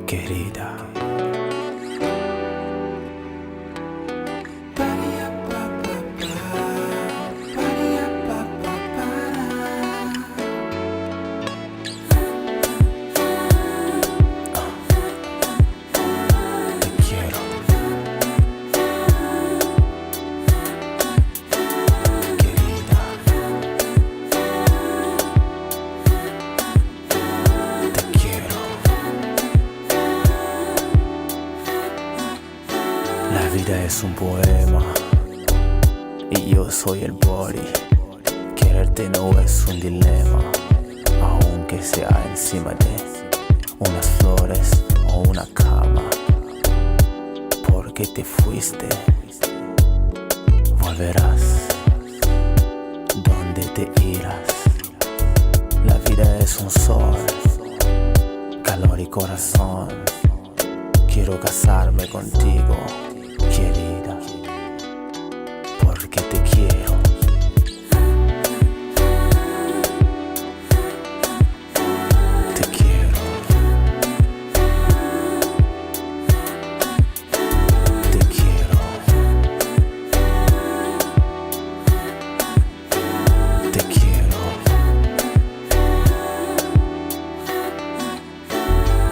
Querida. La vida es un poema y yo soy el body. Quererte no es un dilema, aunque sea encima de unas flores o una cama. Porque te fuiste, volverás, donde te irás. La vida es un sol, calor y corazón. Quiero casarme contigo, querida, porque te quiero. Te quiero. Te quiero. Te quiero.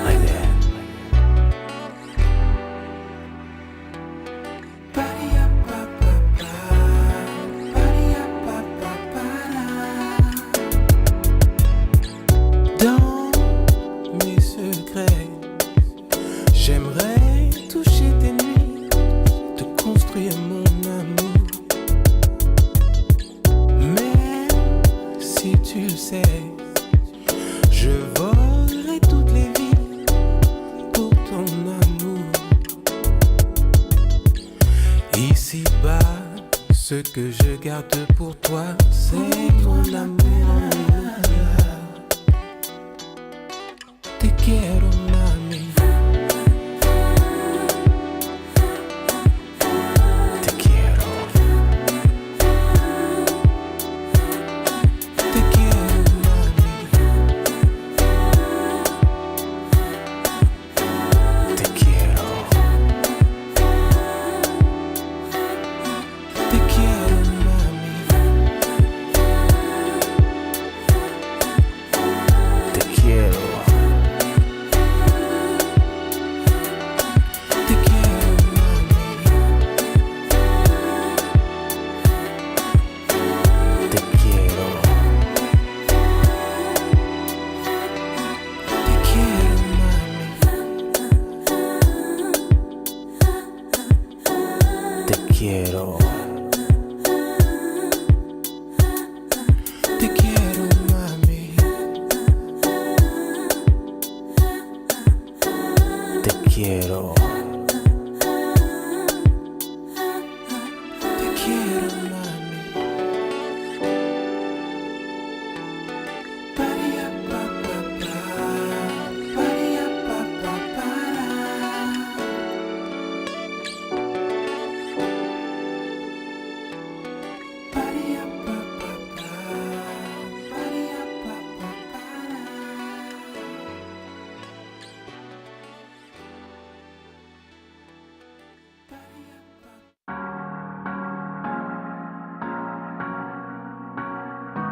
Like that. Dans mes secrets, j'aimerais toucher tes nuits, te construire mon amour. Même si tu le sais, je volerai toutes les vies pour ton amour. Ici-bas, ce que je garde pour toi, c'est mon amour. Te quiero, mami. Te quiero. Te quiero, mami. Te quiero. Te quiero, mami. Te quiero. Te quiero, mami. Te quiero. Te quiero, mami. Te quiero. Te quiero, mami. Te quiero. Te quiero, mami.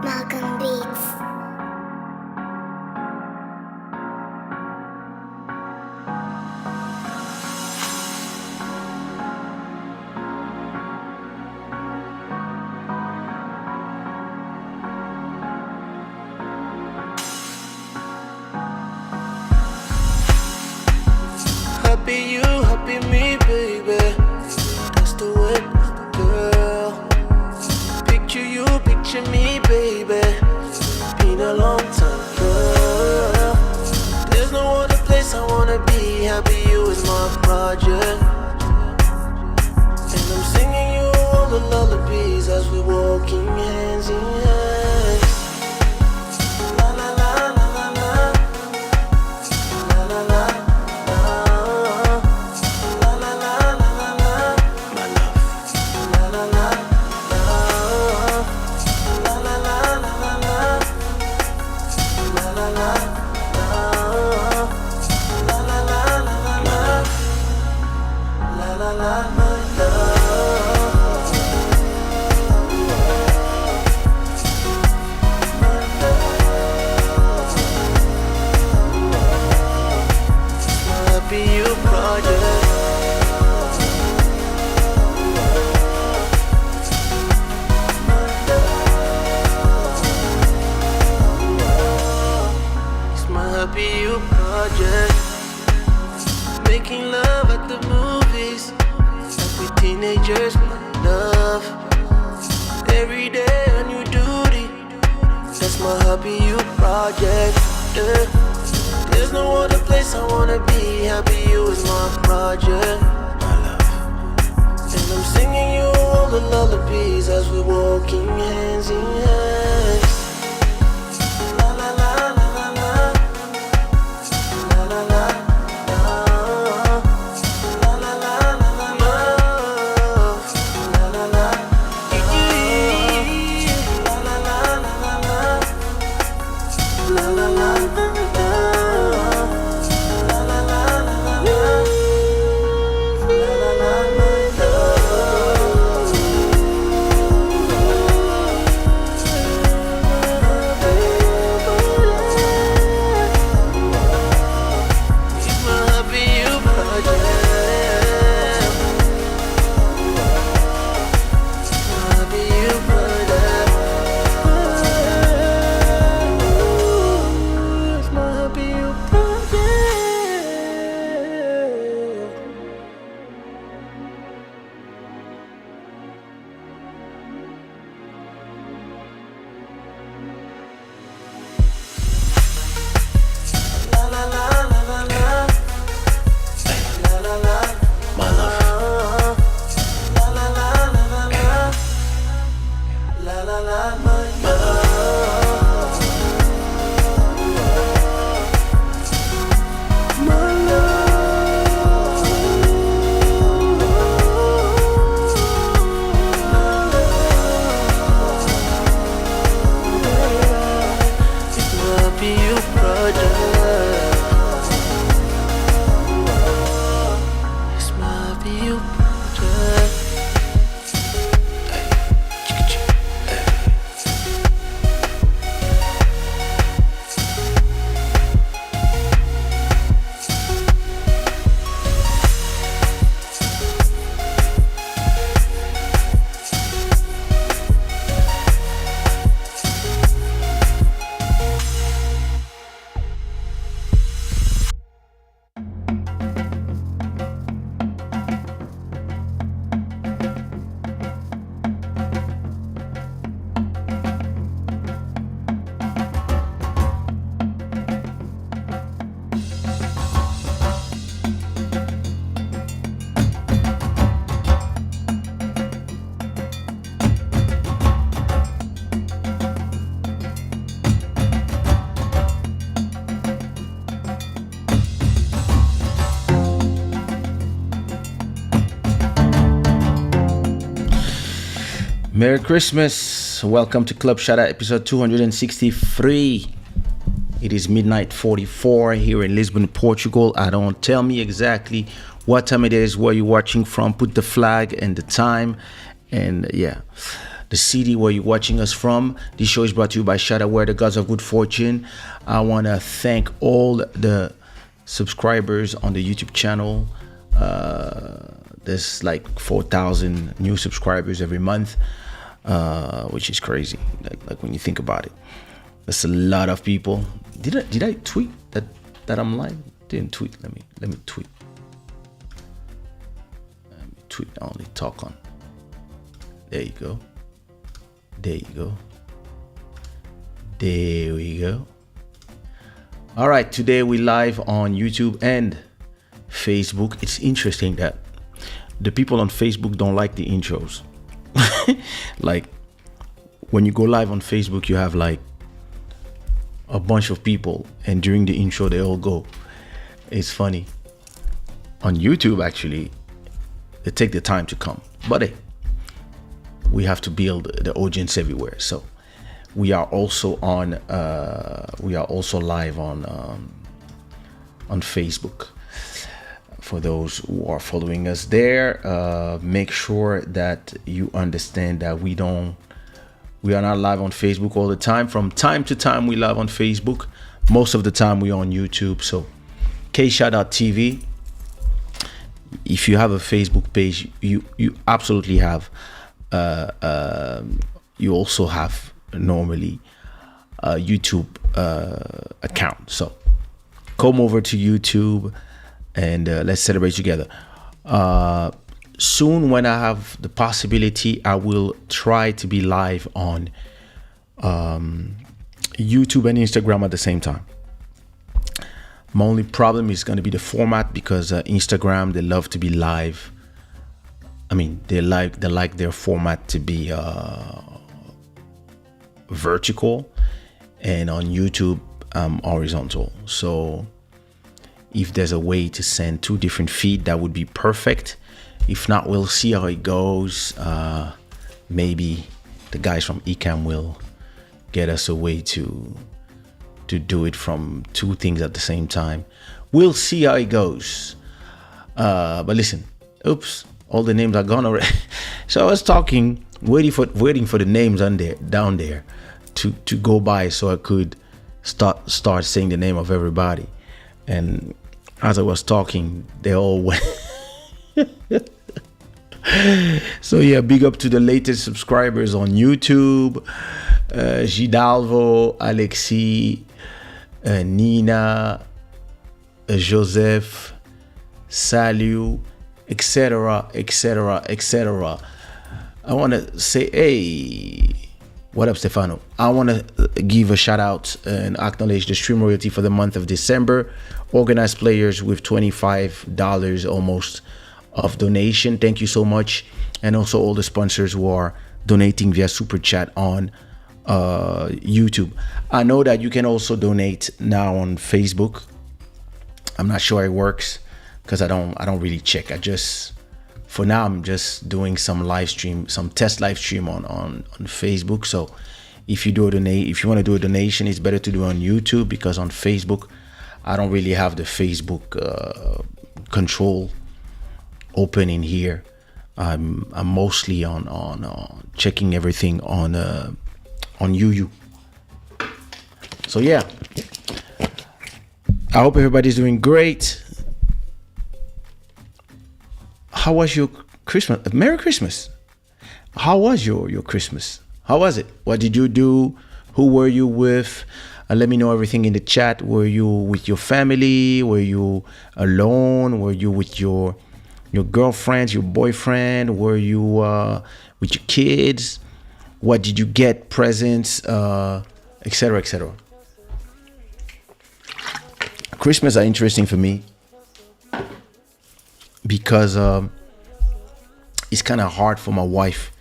Malcolm Beats. Happy you, happy me, baby. That's the way, girl. Picture you, picture me, baby. Been a long time, girl. There's no other place I wanna be. Happy you is my project. And I'm singing you all the lullabies as we walking hands in hands. La la la la la la. La la la. La la la la Making love at the movies, like we teenagers, my love. Every day a new duty, that's my hobby, you project. Yeah. There's no other place I wanna be, happy you is my project, my love. And I'm singing you all the lullabies as we're walking hands in hands. La la la la la la, la la la. Merry Christmas. Welcome to Club Shada episode 263. It is midnight 44 here in Lisbon, Portugal. I don't tell me exactly what time it is, where you're watching from. Put the flag and the time and the city where you're watching us from. This show is brought to you by Shada, where the gods of good fortune. I want to thank all the subscribers on the YouTube channel. There's like 4,000 new subscribers every month, which is crazy. Like when you think about it, that's a lot of people. Did I tweet that I'm live? Didn't tweet. Let me tweet. Let me tweet. I only talk on. There you go. There you go. There we go. All right, today we live on YouTube and Facebook. It's interesting that the people on Facebook don't like the intros. Like when you go live on Facebook, you have like a bunch of people, and during the intro they all go. It's funny. On YouTube, actually, they take the time to come, but hey, we have to build the audience everywhere. So we are also on. We are also live on Facebook. for those who are following us there. Make sure that you understand that we are not live on Facebook all the time. From time to time we live on Facebook. Most of the time we're on YouTube. So Kaysha.tv. If you have a Facebook page, you absolutely have. You also have normally a YouTube account. So come over to YouTube and let's celebrate together. Soon, when I have the possibility, I will try to be live on YouTube and Instagram at the same time. My only problem is going to be the format, because Instagram, they love to be live. I mean, they like their format to be vertical, and on YouTube, horizontal. So if there's a way to send 2 different feed, that would be perfect. If not, we'll see how it goes. Maybe the guys from Ecamm will get us a way to do it from 2 things at the same time. We'll see how it goes. But listen, oops, all the names are gone already. So I was talking, waiting for the names down there to go by, so I could start saying the name of everybody. And as I was talking, they all went. So yeah, big up to the latest subscribers on YouTube. Gidalvo, Alexis, Nina, Joseph, Salut, etc., etc., etc. I want to say, hey, what up, Stefano? I want to give a shout out and acknowledge the stream royalty for the month of December. Organized players with $25 almost of donation. Thank you so much. And also all the sponsors who are donating via Super Chat on YouTube. I know that you can also donate now on Facebook. I'm not sure it works because I don't really check. For now, I'm just doing some test live stream on Facebook. So if you want to do a donation, it's better to do it on YouTube, because on Facebook, I don't really have the Facebook control open in here. I'm mostly on checking everything on UU. So yeah, I hope everybody's doing great. How was your Christmas? Merry Christmas. How was your Christmas? How was it? What did you do? Who were you with? Let me know everything in the chat. Were you with your family? Were you alone? Were you with your girlfriend, your boyfriend? Were you with your kids? What did you get? Presents, etc., etc. Christmas are interesting for me because it's kind of hard for my wife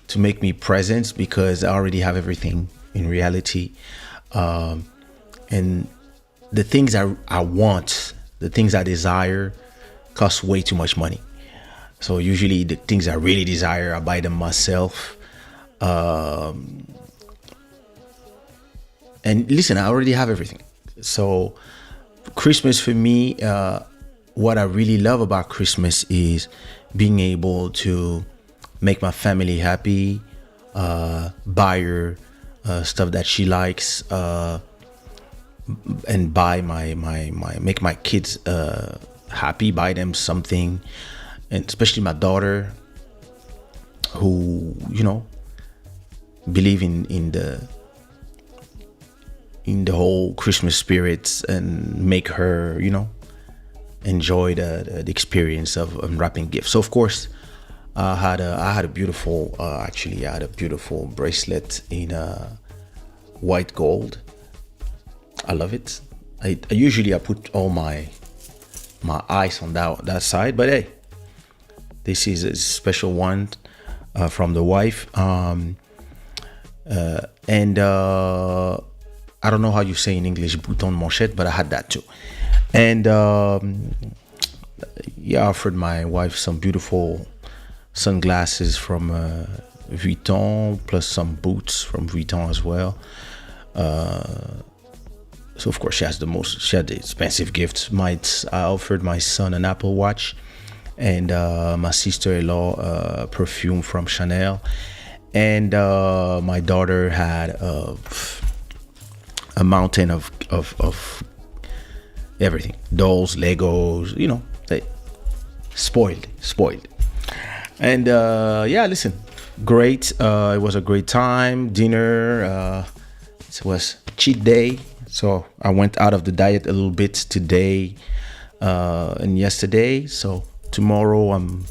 to make me presents, because I already have everything in reality. And the things I want, the things I desire, cost way too much money. So usually the things I really desire, I buy them myself. And listen, I already have everything. So Christmas for me, what I really love about Christmas is being able to make my family happy, buy her stuff that she likes, and buy make my kids happy, buy them something, and especially my daughter, who believe in the whole Christmas spirits, and make her enjoy the experience of unwrapping gifts. So of course I had a beautiful bracelet in white gold. I love it. I usually put all my eyes on that side, but hey, this is a special one from the wife. And I don't know how you say in English bouton manchette, but I had that too. And I offered my wife some beautiful sunglasses from Vuitton, plus some boots from Vuitton as well. So of course she had the expensive gifts. I offered my son an Apple Watch, and my sister-in-law perfume from Chanel, and my daughter had a mountain of everything, dolls, Legos, they spoiled. And yeah, listen, great. It was a great time. Dinner. It was cheat day, so I went out of the diet a little bit today and yesterday. So tomorrow I'm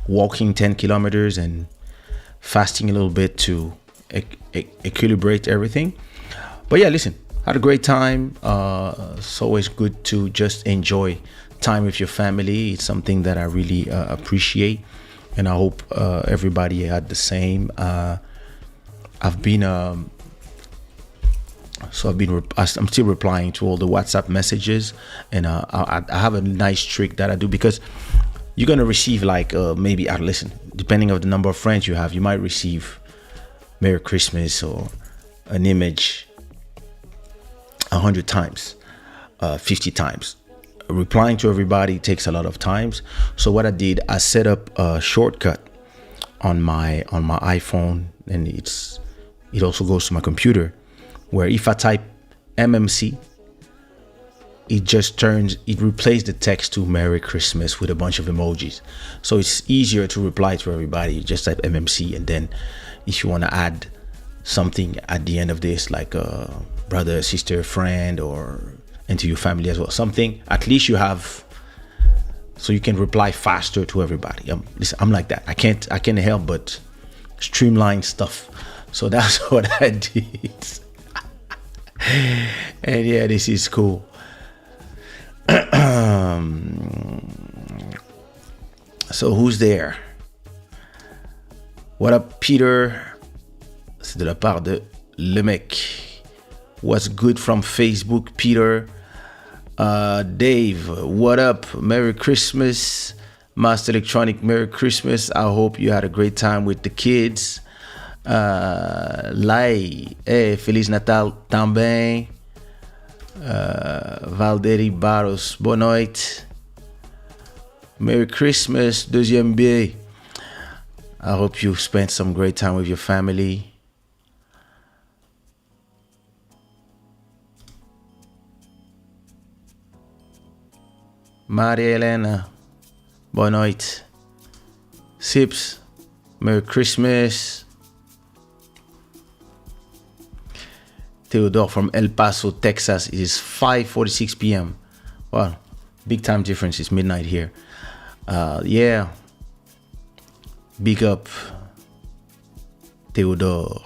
walking 10 kilometers and fasting a little bit to equilibrate everything. But yeah, listen, had a great time. It's always good to just enjoy time with your family. It's something that I really appreciate, and I hope everybody had the same. I'm still replying to all the WhatsApp messages, and I have a nice trick that I do, because you're gonna receive like maybe, listen, depending on the number of friends you have, you might receive Merry Christmas or an image 100 times, 50 times. Replying to everybody takes a lot of times. So what I did, I set up a shortcut on my iPhone, and it also goes to my computer, where if I type MMC, it replaces the text to Merry Christmas with a bunch of emojis. So it's easier to reply to everybody. You just type MMC, and then if you want to add something at the end of this, like a brother, sister, friend, or into your family as well, something, at least you have, so you can reply faster to everybody. Listen, I'm like that. I can't help but streamline stuff. So that's what I did. And yeah, this is cool. So who's there? What up, Peter? C'est de la part de Le Mec. What's good from Facebook, Peter? Dave, what up? Merry Christmas. Master Electronic, Merry Christmas. I hope you had a great time with the kids. Lai, Feliz Natal também. Valderi Barros, boa noite. Merry Christmas, deuxième billet. I hope you spent some great time with your family. Maria Helena, boa noite. Sips, Merry Christmas. Theodore from El Paso, Texas. It is 5:46 p.m. Well, big time difference. It's midnight here. Yeah. Big up, Theodore.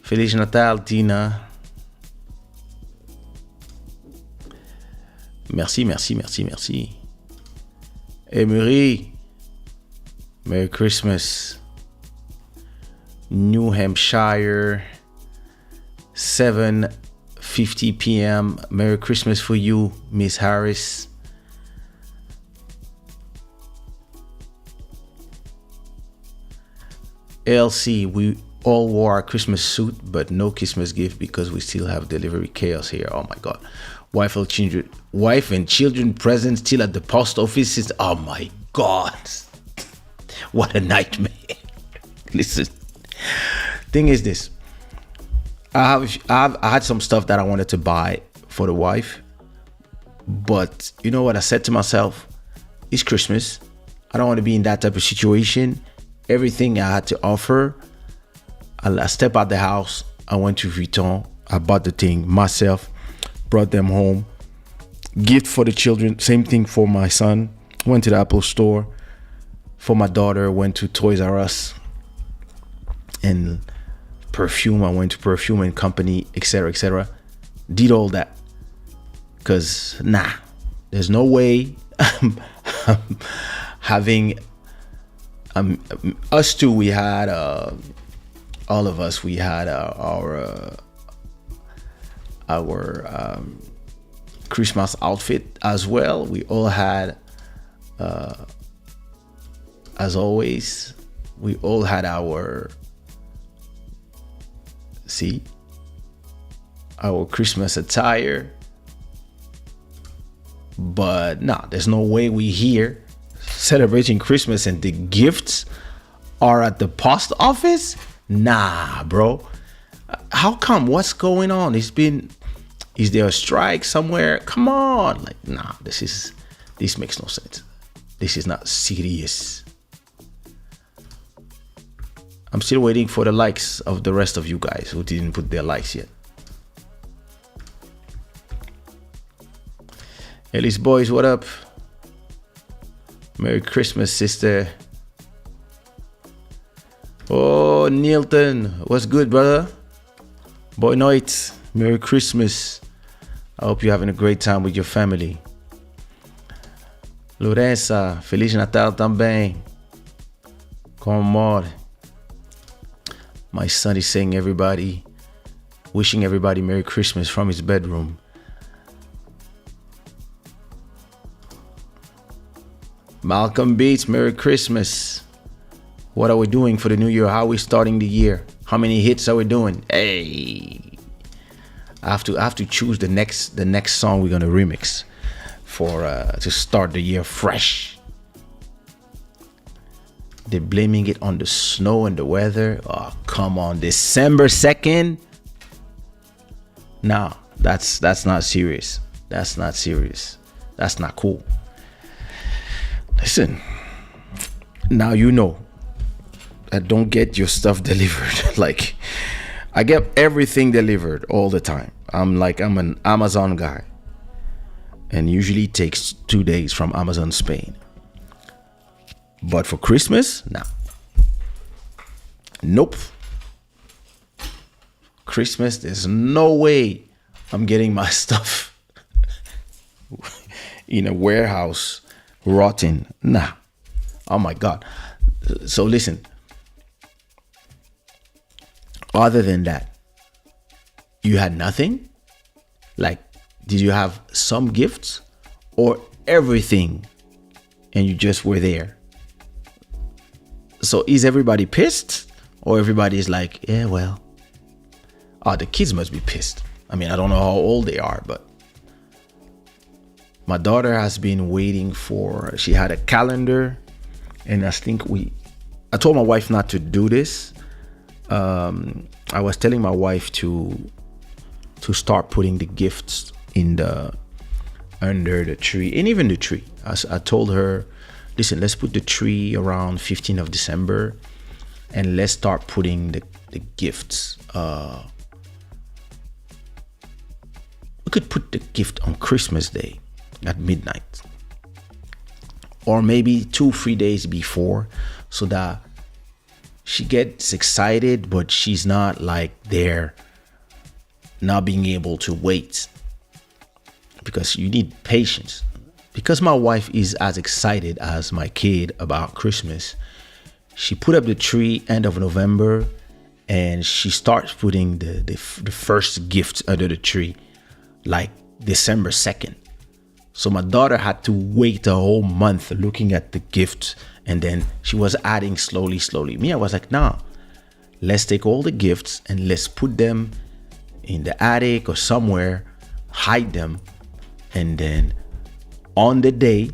Feliz Natal, Tina. Merci. Emery, Merry Christmas. New Hampshire, 7:50 p.m. Merry Christmas for you, Miss Harris. LC, we all wore our Christmas suit, but no Christmas gift because we still have delivery chaos here. Oh my God. Wife and children presents still at the post offices. Oh my God. What a nightmare. Listen, thing is this. I had some stuff that I wanted to buy for the wife, but you know what I said to myself? It's Christmas. I don't want to be in that type of situation. Everything I had to offer, I stepped out the house. I went to Vuitton. I bought the thing myself, brought them home. Gift for the children. Same thing for my son. Went to the Apple store. For my daughter, went to Toys R Us. And perfume, I went to Perfume and Company, etc., etc. Did all that. Because, there's no way I'm having... us two, we had all of us, we had our Christmas outfit as well. We all had, as always, we all had our, see, our Christmas attire. But nah, there's no way we here celebrating Christmas and the gifts are at the post office. Nah, bro. How come? What's going on? Is there a strike somewhere? Come on. Like, nah, this makes no sense. This is not serious. I'm still waiting for the likes of the rest of you guys who didn't put their likes yet. Ellis boys, what up? Merry Christmas, sister. Oh, Neilton, what's good, brother? Boy night, Merry Christmas. I hope you're having a great time with your family. Lorenza, Feliz Natal também. Com amor. My son is saying wishing everybody Merry Christmas from his bedroom. Malcolm Beats, Merry Christmas. What are we doing for the new year? How are we starting the year? How many hits are we doing? Hey, I have to choose the next song we're gonna remix for to start the year fresh. They're blaming it on the snow and the weather. Oh, come on, December 2nd. No, that's not serious. That's not serious. That's not cool. Listen, now you know that don't get your stuff delivered. Like, I get everything delivered all the time. I'm an Amazon guy, and usually it takes 2 days from Amazon Spain. But for Christmas, nah. Nope. Christmas, there's no way I'm getting my stuff in a warehouse rotting. Nah. Oh my God. So listen, other than that, you had nothing? Like, did you have some gifts or everything and you just were there? So is everybody pissed, or everybody is like, yeah, well, the kids must be pissed. I mean, I don't know how old they are, but my daughter has been waiting she had a calendar, and I told my wife not to do this. I was telling my wife to start putting the gifts under the tree, and even the tree. I told her, listen, let's put the tree around 15th of December, and let's start putting the gifts. We could put the gift on Christmas Day at midnight, or maybe 2-3 days before, so that she gets excited, but she's not like there, not being able to wait, because you need patience. Because my wife is as excited as my kid about Christmas, she put up the tree end of November, and she starts putting the first gifts under the tree like December 2nd. So my daughter had to wait a whole month looking at the gifts, and then she was adding slowly. Me, I was like, nah, let's take all the gifts and let's put them in the attic or somewhere, hide them, and then on the day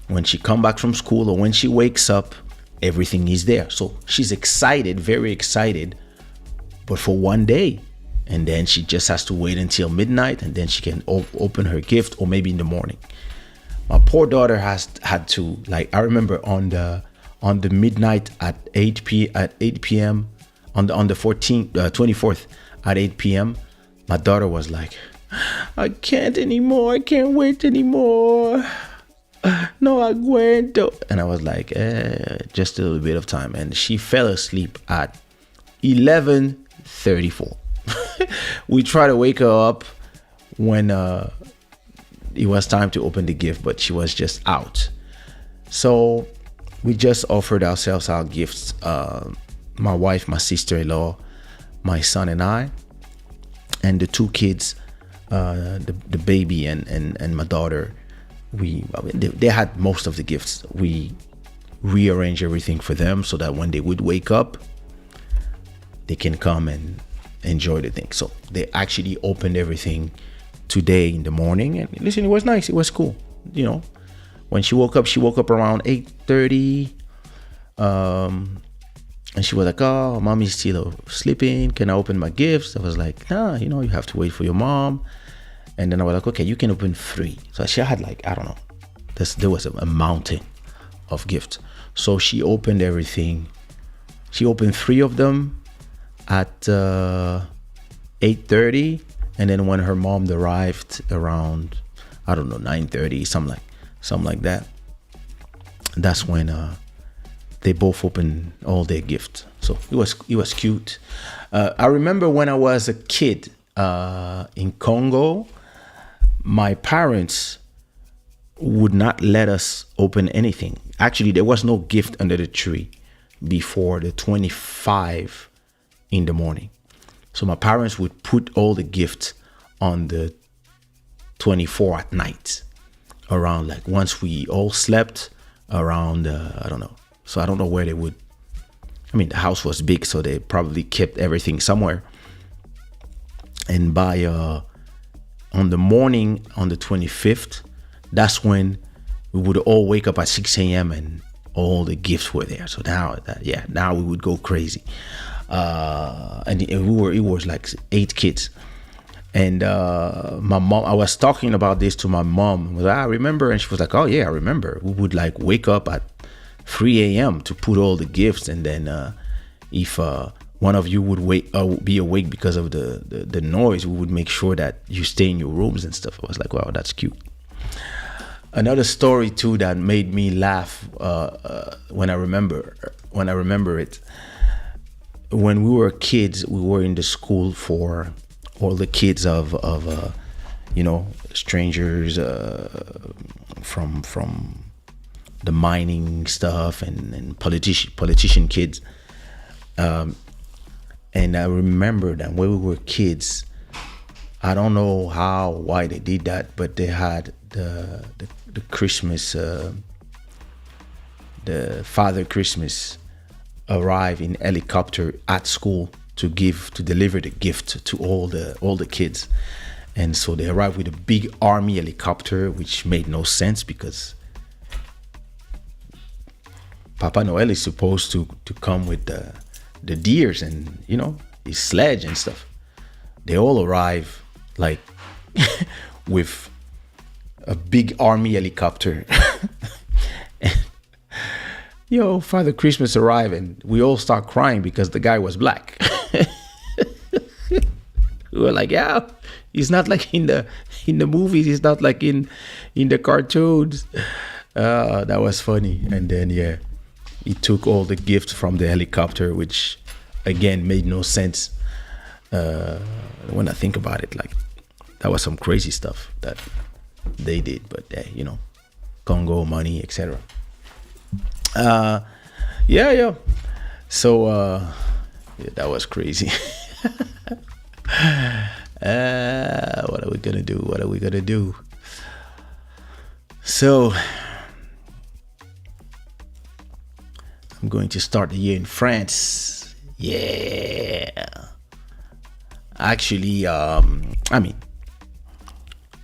when she come back from school or when she wakes up, everything is there. So she's excited, very excited, but for one day. And then she just has to wait until midnight, and then she can open her gift, or maybe in the morning. My poor daughter had to, like, I remember on the midnight at 8 p.m. on the 24th at 8 p.m. my daughter was like, I can't anymore. I can't wait anymore. No aguento. And I was like, just a little bit of time. And she fell asleep at 11:34. We tried to wake her up when it was time to open the gift, but she was just out. So we just offered ourselves our gifts. My wife, my sister-in-law, my son and I, and the two kids, the baby and my daughter. They had most of the gifts. We rearranged everything for them so that when they would wake up, they can come and enjoy the thing. So they actually opened everything today in the morning, and listen, it was nice. It was cool. When she woke up around 8:30. And she was like, "Oh, mommy's still sleeping. Can I open my gifts?" I was like, "Nah, you have to wait for your mom." And then I was like, "Okay, you can open 3." So she had like, I don't know, there was a mountain of gifts. So she opened everything. She opened 3 of them at 8:30, and then when her mom arrived around, I don't know, 9:30, something like that. That's when they both opened all their gifts. So it was cute. I remember when I was a kid in Congo, my parents would not let us open anything. Actually, there was no gift under the tree before the 25 in the morning. So my parents would put all the gifts on the 24 at night, around like once we all slept, around I don't know. So I don't know where they would. I mean, the house was big, so they probably kept everything somewhere. And by on the morning on the 25th, that's when we would all wake up at 6 a.m. and all the gifts were there. So now we would go crazy. And it was like 8 kids. And my mom, I was talking about this to my mom. I was like, "I remember," and she was like, "Oh yeah, I remember." We would like wake up at 3 a.m. to put all the gifts, and then if one of you would be awake because of the noise, we would make sure that you stay in your rooms and stuff. I was like, wow, that's cute. Another story too that made me laugh when I remember it. When we were kids, we were in the school for all the kids of strangers from the mining stuff and politician kids. And I remember that when we were kids, I don't know why they did that, but they had the Christmas, the Father Christmas arrive in helicopter at school to deliver the gift to all the kids. And so they arrived with a big army helicopter, which made no sense because Papa Noel is supposed to come with the deers and his sledge and stuff. They all arrive like with a big army helicopter. And, Father Christmas arrived and we all start crying because the guy was black. We were like, yeah, he's not like in the movies, he's not like in the cartoons. That was funny. And then he took all the gifts from the helicopter, which again made no sense when I think about it. Like, that was some crazy stuff that they did, but Congo money, etc. So that was crazy. What are we gonna do? So I'm going to start the year in France. Yeah. Actually, I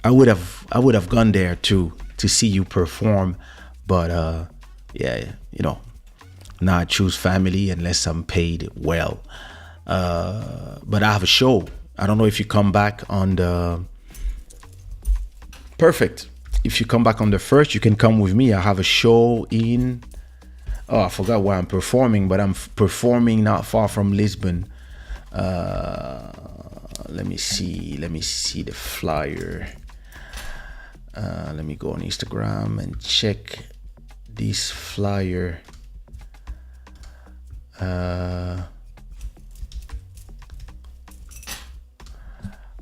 would have gone there to see you perform, but now I choose family unless I'm paid well. But I have a show. I don't know if you come back on the perfect. If you come back on the 1st, you can come with me. I have a show in. Oh, I forgot where I'm performing, but I'm performing not far from Lisbon. Let me see the flyer. Let me go on Instagram and check this flyer.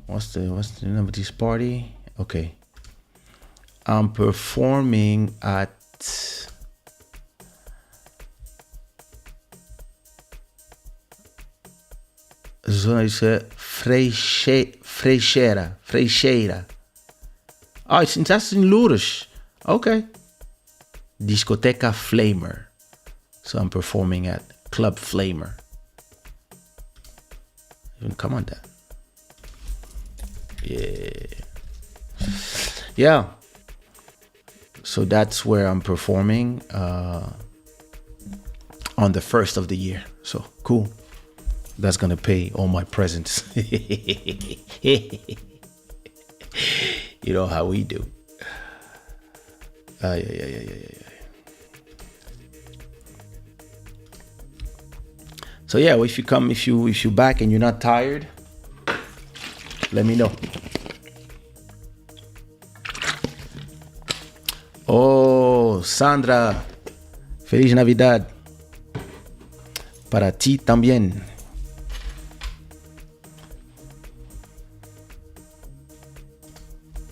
What's the name of this party? Okay. I'm performing at Zona Freixeira. Oh, that's in Lourdes. Okay. Discoteca Flamer. So I'm performing at Club Flamer. Even come on, Dad. Yeah. So that's where I'm performing on the first of the year. So cool. That's gonna pay all my presents. You know how we do. Yeah. So yeah, if you back and you're not tired, let me know. Oh, Sandra, Feliz Navidad. Para ti también.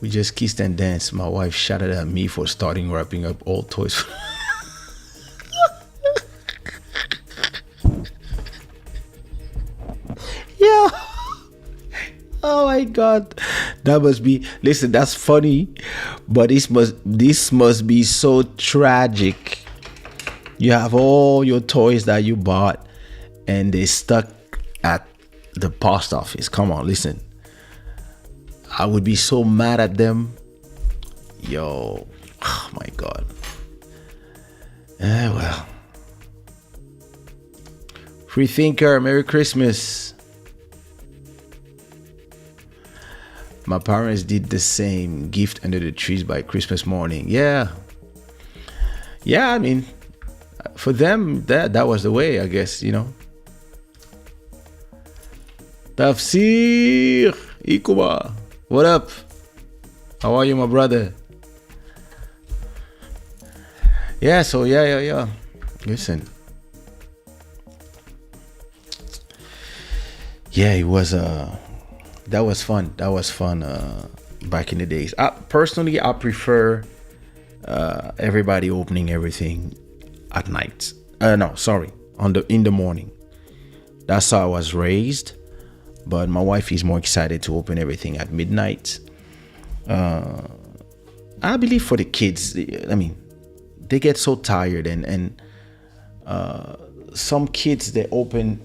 We just kissed and danced. My wife shouted at me for starting wrapping up old toys. Yeah. Oh my God. That must be, listen, that's funny, but this must be so tragic. You have all your toys that you bought and they stuck at the post office. Come on, listen. I would be so mad at them. Yo, oh my God. Well. Free thinker, Merry Christmas. My parents did the same. Gift under the trees by Christmas morning. Yeah, I mean, for them, that was the way, I guess, you know. Tafsir Ikuba, what up? How are you, my brother? Yeah, so yeah. Listen. Yeah, it was that was fun. Back in the days. Personally, I prefer everybody opening everything at night. In the morning. That's how I was raised. But my wife is more excited to open everything at midnight. I believe for the kids, I mean, they get so tired, and some kids they open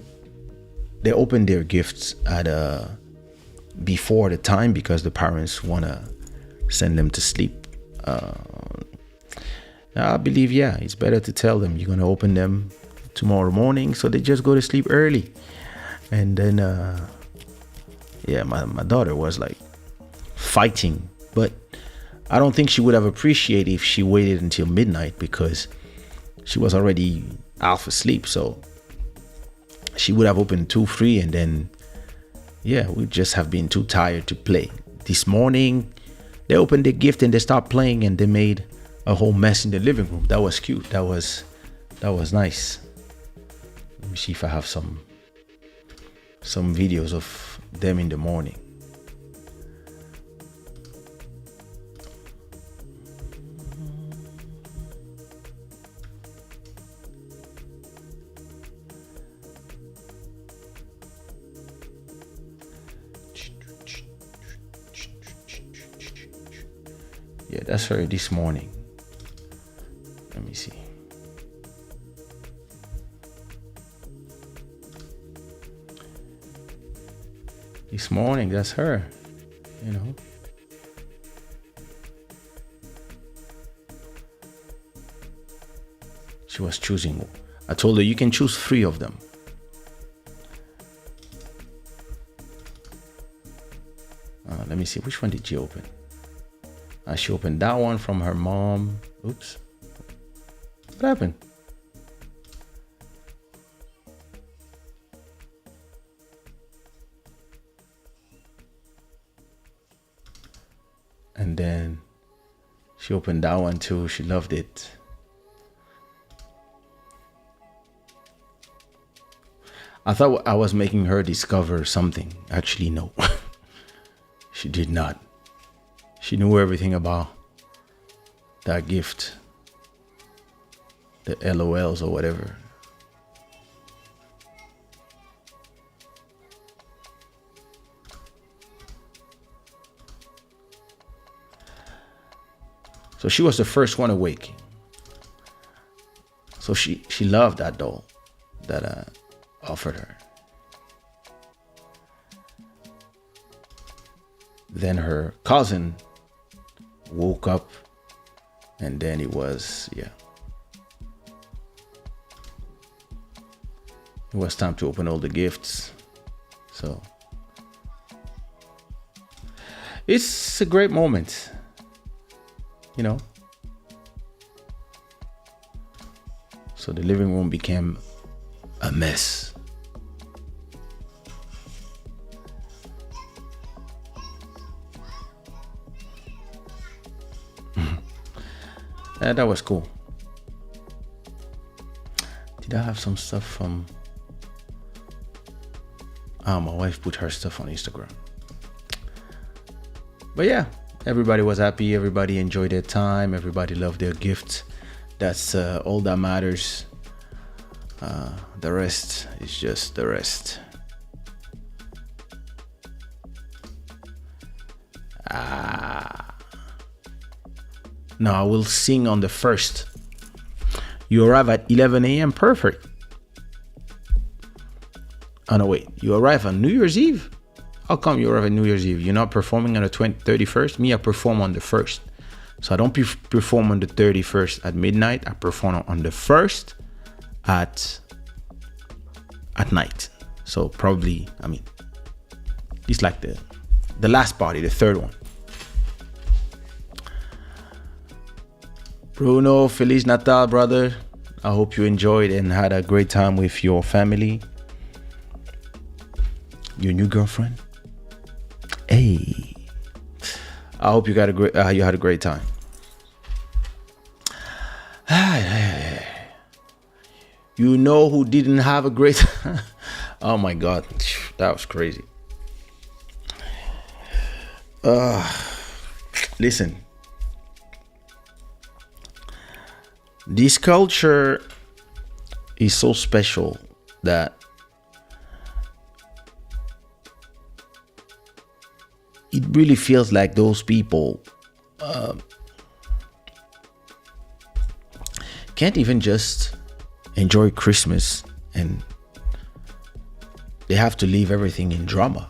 their gifts at before the time because the parents want to send them to sleep. I believe, it's better to tell them you're going to open them tomorrow morning, so they just go to sleep early. And then my daughter was like fighting, but I don't think she would have appreciated if she waited until midnight because she was already half asleep. So she would have opened 2-3, and then we'd just have been too tired to play. This morning they opened the gift and they stopped playing, and they made a whole mess in the living room. That was cute. That was nice. Let me see if I have some videos of them in the morning. Yeah, that's her this morning. Let me see. This morning, that's her, you know. She was choosing. I told her you can choose 3 of them. Let me see, which one did she open? She opened that one from her mom. Oops. What happened? And then she opened that one too. She loved it. I thought I was making her discover something. Actually, no. She did not. She knew everything about that gift. The LOLs or whatever. So she was the first one awake. So she loved that doll that I offered her. Then her cousin woke up, and then it was time to open all the gifts. So it's a great moment, you know. So the living room became a mess. That was cool. Did I have some stuff from... my wife put her stuff on Instagram. But yeah, everybody was happy. Everybody enjoyed their time. Everybody loved their gift. That's all that matters. The rest is just the rest. Now I will sing on the 1st. You arrive at 11 a.m. Perfect. Oh no, wait. You arrive on New Year's Eve? How come you arrive on New Year's Eve? You're not performing on the 31st? Me, I perform on the 1st. So I don't perform on the 31st at midnight. I perform on the 1st at night. So probably, I mean, it's like the last party, the third one. Bruno, Feliz Natal, brother. I hope you enjoyed and had a great time with your family. Your new girlfriend. Hey, I hope you got you had a great time. You know who didn't have a great time? Oh my God, that was crazy. Listen, this culture is so special that it really feels like those people can't even just enjoy Christmas, and they have to leave everything in drama.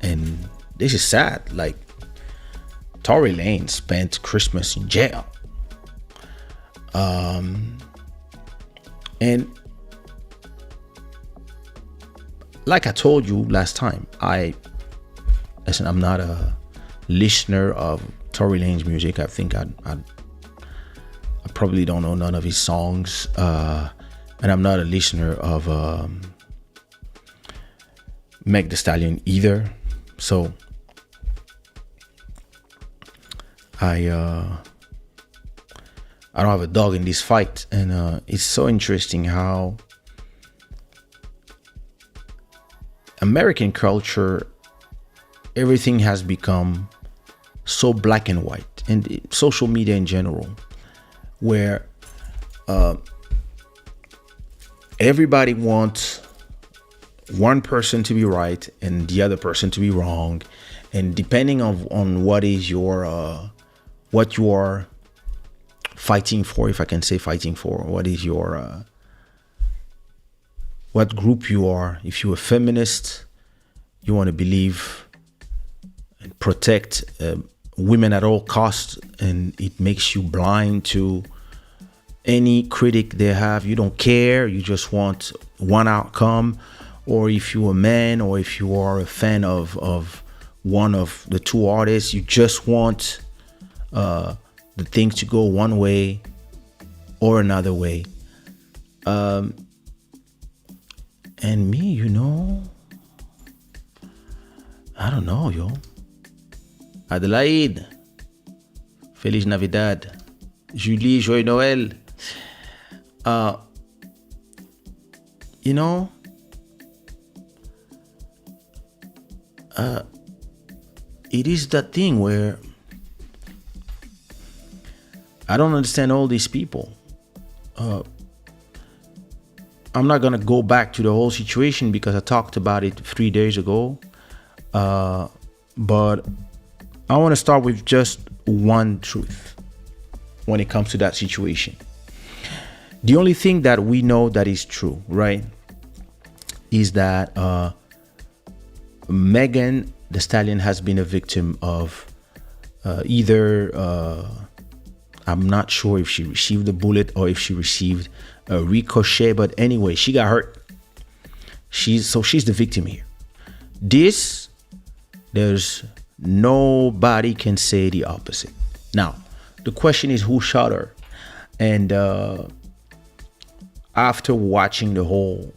And this is sad. Like, Tory Lanez spent Christmas in jail. And like I told you last time, I'm not a listener of Tory Lanez music. I think I probably don't know none of his songs, and I'm not a listener of Meg Thee Stallion either. So I don't have a dog in this fight, and it's so interesting how American culture, everything has become so black and white, and social media in general, where everybody wants one person to be right and the other person to be wrong, and depending on what is your what you are fighting for, if I can say fighting for, what is your what group you are. If you're a feminist, you want to believe and protect women at all costs, and it makes you blind to any critic they have. You don't care, you just want one outcome. Or if you're a man, or if you are a fan of one of the two artists, you just want the things to go one way or another way. And me, I don't know, yo. Adelaide, Feliz Navidad. Julie, Joyeux Noël. It is that thing where I don't understand all these people. I'm not gonna go back to the whole situation because I talked about it 3 days ago. But I want to start with just one truth when it comes to that situation. The only thing that we know that is true, right, is that Megan the stallion has been a victim of either I'm not sure if she received a bullet or if she received a ricochet, but anyway, she got hurt. She's the victim here. There's nobody can say the opposite. Now, the question is who shot her? And after watching the whole,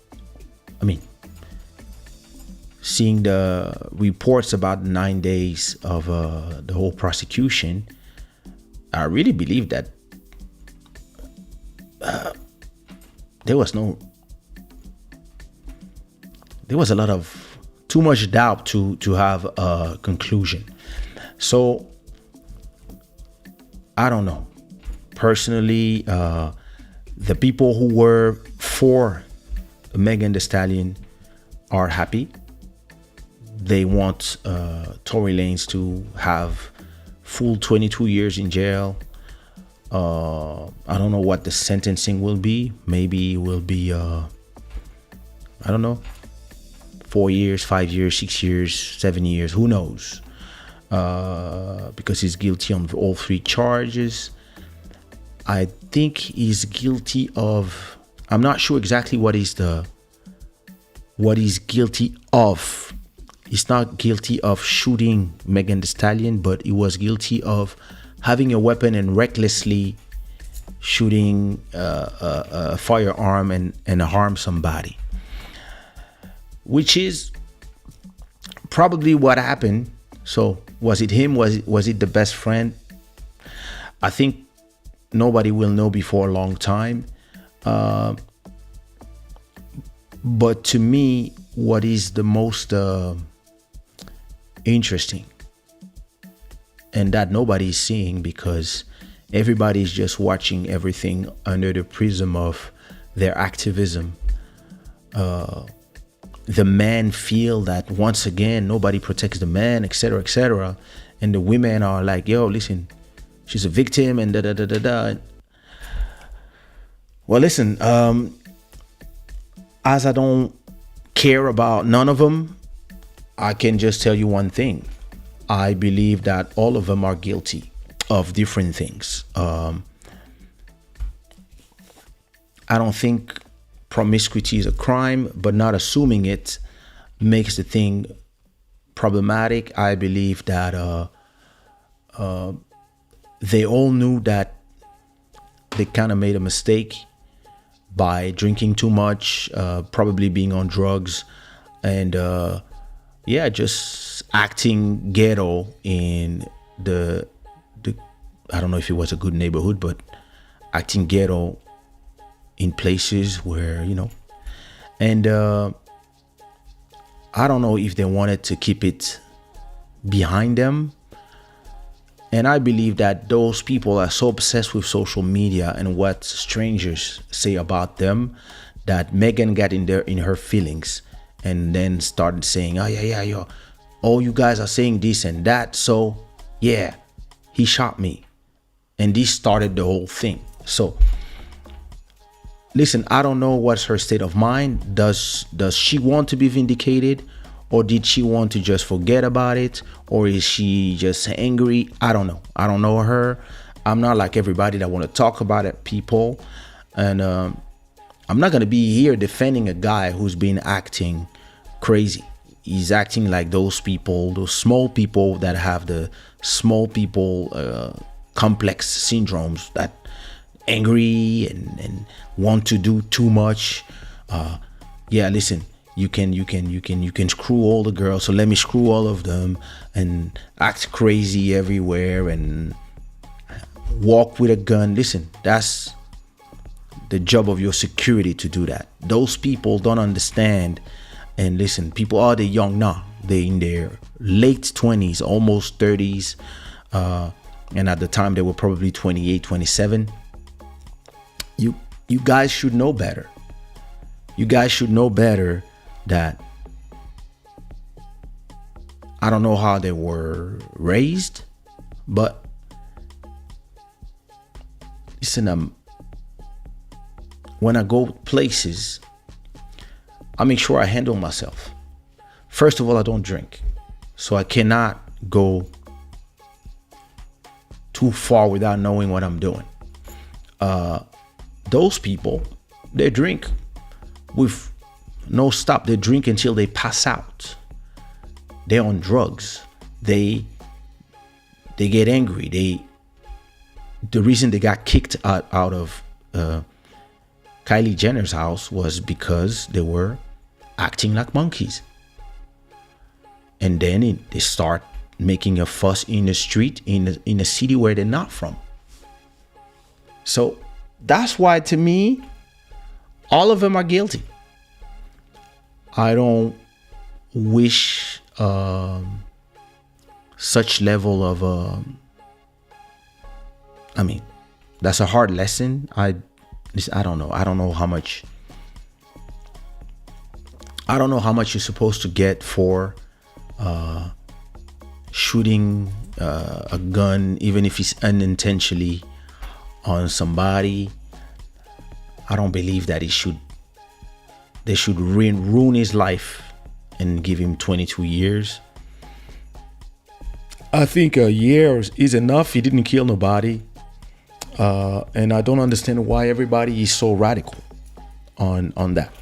seeing the reports about 9 days of the whole prosecution, I really believe that there was a lot of too much doubt to have a conclusion. So I don't know. Personally, the people who were for Megan Thee Stallion are happy. They want Tory Lanez to have full 22 years in jail. I don't know what the sentencing will be. Maybe it will be, I don't know, 4 years, 5 years, 6 years, 7 years. Who knows? Because he's guilty on all 3 charges. I think he's guilty of, I'm not sure exactly what he's guilty of. He's not guilty of shooting Megan Thee Stallion, but he was guilty of having a weapon and recklessly shooting a firearm and harm somebody, which is probably what happened. So was it him? Was it the best friend? I think nobody will know before a long time. But to me, what is the most interesting, and that nobody is seeing because everybody is just watching everything under the prism of their activism. The men feel that once again nobody protects the man, etc., etc., and the women are like, "Yo, listen, she's a victim," and da da da da da. Well, listen, as I don't care about none of them, I can just tell you one thing. I believe that all of them are guilty of different things. I don't think promiscuity is a crime, but not assuming it makes the thing problematic. I believe that they all knew that they kind of made a mistake by drinking too much, probably being on drugs, and just acting ghetto in the I don't know if it was a good neighborhood, but acting ghetto in places where, and I don't know if they wanted to keep it behind them. And I believe that those people are so obsessed with social media and what strangers say about them that Megan got in her feelings and then started saying, oh, you guys are saying this and that, so yeah, he shot me. And this started the whole thing. So listen, I don't know what's her state of mind. Does she want to be vindicated, or did she want to just forget about it, or is she just angry? I don't know. I don't know her. I'm not like everybody that want to talk about it, people. And I'm not going to be here defending a guy who's been acting crazy. He's acting like those people, those small people that have the small people complex syndromes, that angry and want to do too much. Listen, you can screw all the girls, so let me screw all of them and act crazy everywhere and walk with a gun. Listen, that's the job of your security to do that. Those people don't understand. And listen, people are they young now. They in their late 20s, almost 30s. And at the time they were probably 28, 27. You guys should know better. You guys should know better that I don't know how they were raised, but listen, when I go places, I make sure I handle myself. First of all, I don't drink. So I cannot go too far without knowing what I'm doing. Those people, they drink with no stop. They drink until they pass out. They're on drugs. They get angry. The reason they got kicked out of Kylie Jenner's house was because they were acting like monkeys. And then they start making a fuss in the street in a city where they're not from. So that's why, to me, all of them are guilty. I don't wish such level of I mean, that's a hard lesson. I don't know. I don't know how much you're supposed to get for shooting a gun, even if it's unintentionally, on somebody. I don't believe that they should ruin his life and give him 22 years. I think a year is enough. He didn't kill nobody. And I don't understand why everybody is so radical on that.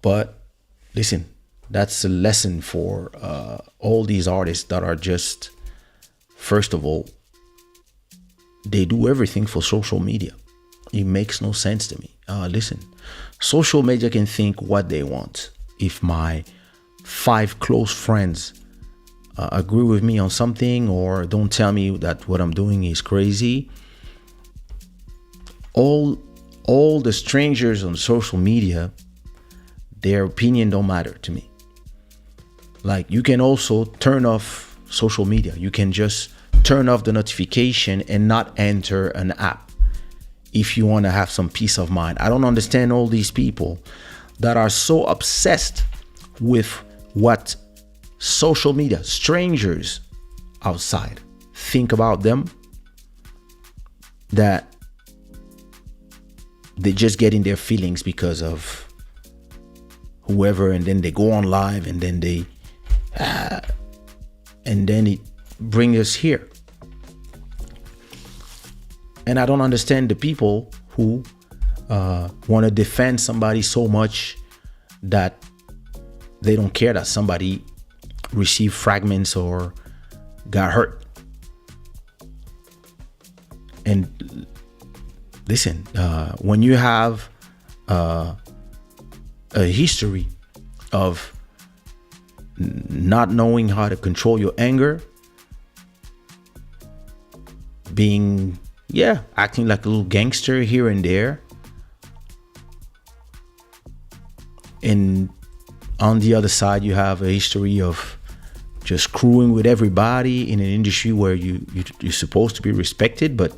But listen, that's a lesson for all these artists that are just, first of all, they do everything for social media. It makes no sense to me. Listen, social media can think what they want. If my 5 close friends agree with me on something or don't tell me that what I'm doing is crazy, all the strangers on social media, their opinion don't matter to me. Like, you can also turn off social media. You can just turn off the notification and not enter an app if you want to have some peace of mind. I don't understand all these people that are so obsessed with what social media, strangers outside, think about them, that they just get in their feelings because of whoever, and then they go on live, and then it brings us here. And I don't understand the people who want to defend somebody so much that they don't care that somebody received fragments or got hurt. And listen, when you have a history of not knowing how to control your anger, acting like a little gangster here and there, and on the other side you have a history of just screwing with everybody in an industry where you're supposed to be respected. But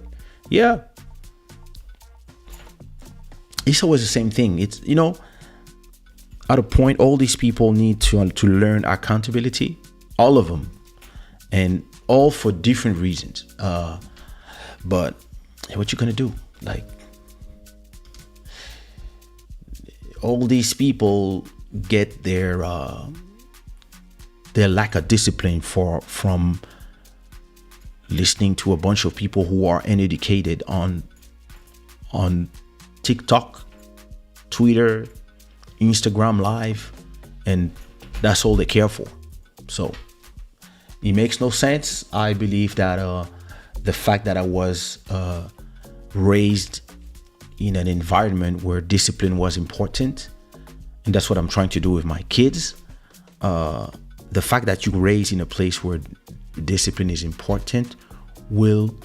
yeah, it's always the same thing. It's, at a point, all these people need to learn accountability, all of them, and all for different reasons. But what you gonna do? Like, all these people get their lack of discipline from listening to a bunch of people who are uneducated on TikTok, Twitter, Instagram Live, and that's all they care for. So it makes no sense. I believe that the fact that I was raised in an environment where discipline was important, and that's what I'm trying to do with my kids. The fact that you're raised in a place where discipline is important will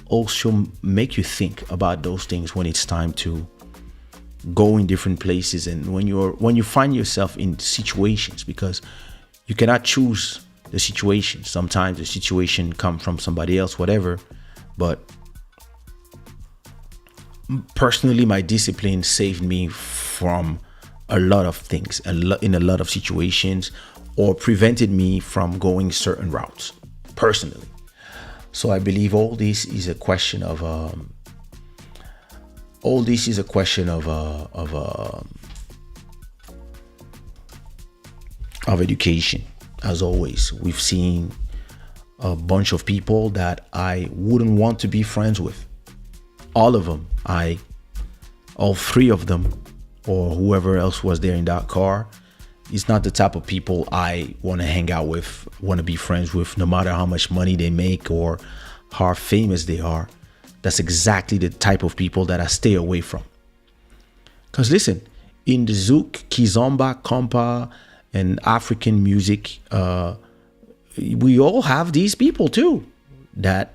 also make you think about those things when it's time to go in different places, and when you find yourself in situations, because you cannot choose the situation. Sometimes the situation come from somebody else, whatever. But personally, my discipline saved me from a lot of things, in a lot of situations, or prevented me from going certain routes personally. So I believe all this is a question of education. as always, we've seen a bunch of people that I wouldn't want to be friends with. All of them. All three of them, or whoever else was there in that car, is not the type of people I want to hang out with, want to be friends with, no matter how much money they make or how famous they are. That's exactly the type of people that I stay away from. Because listen, in the Zouk, Kizomba, Kompa, and African music, we all have these people too that,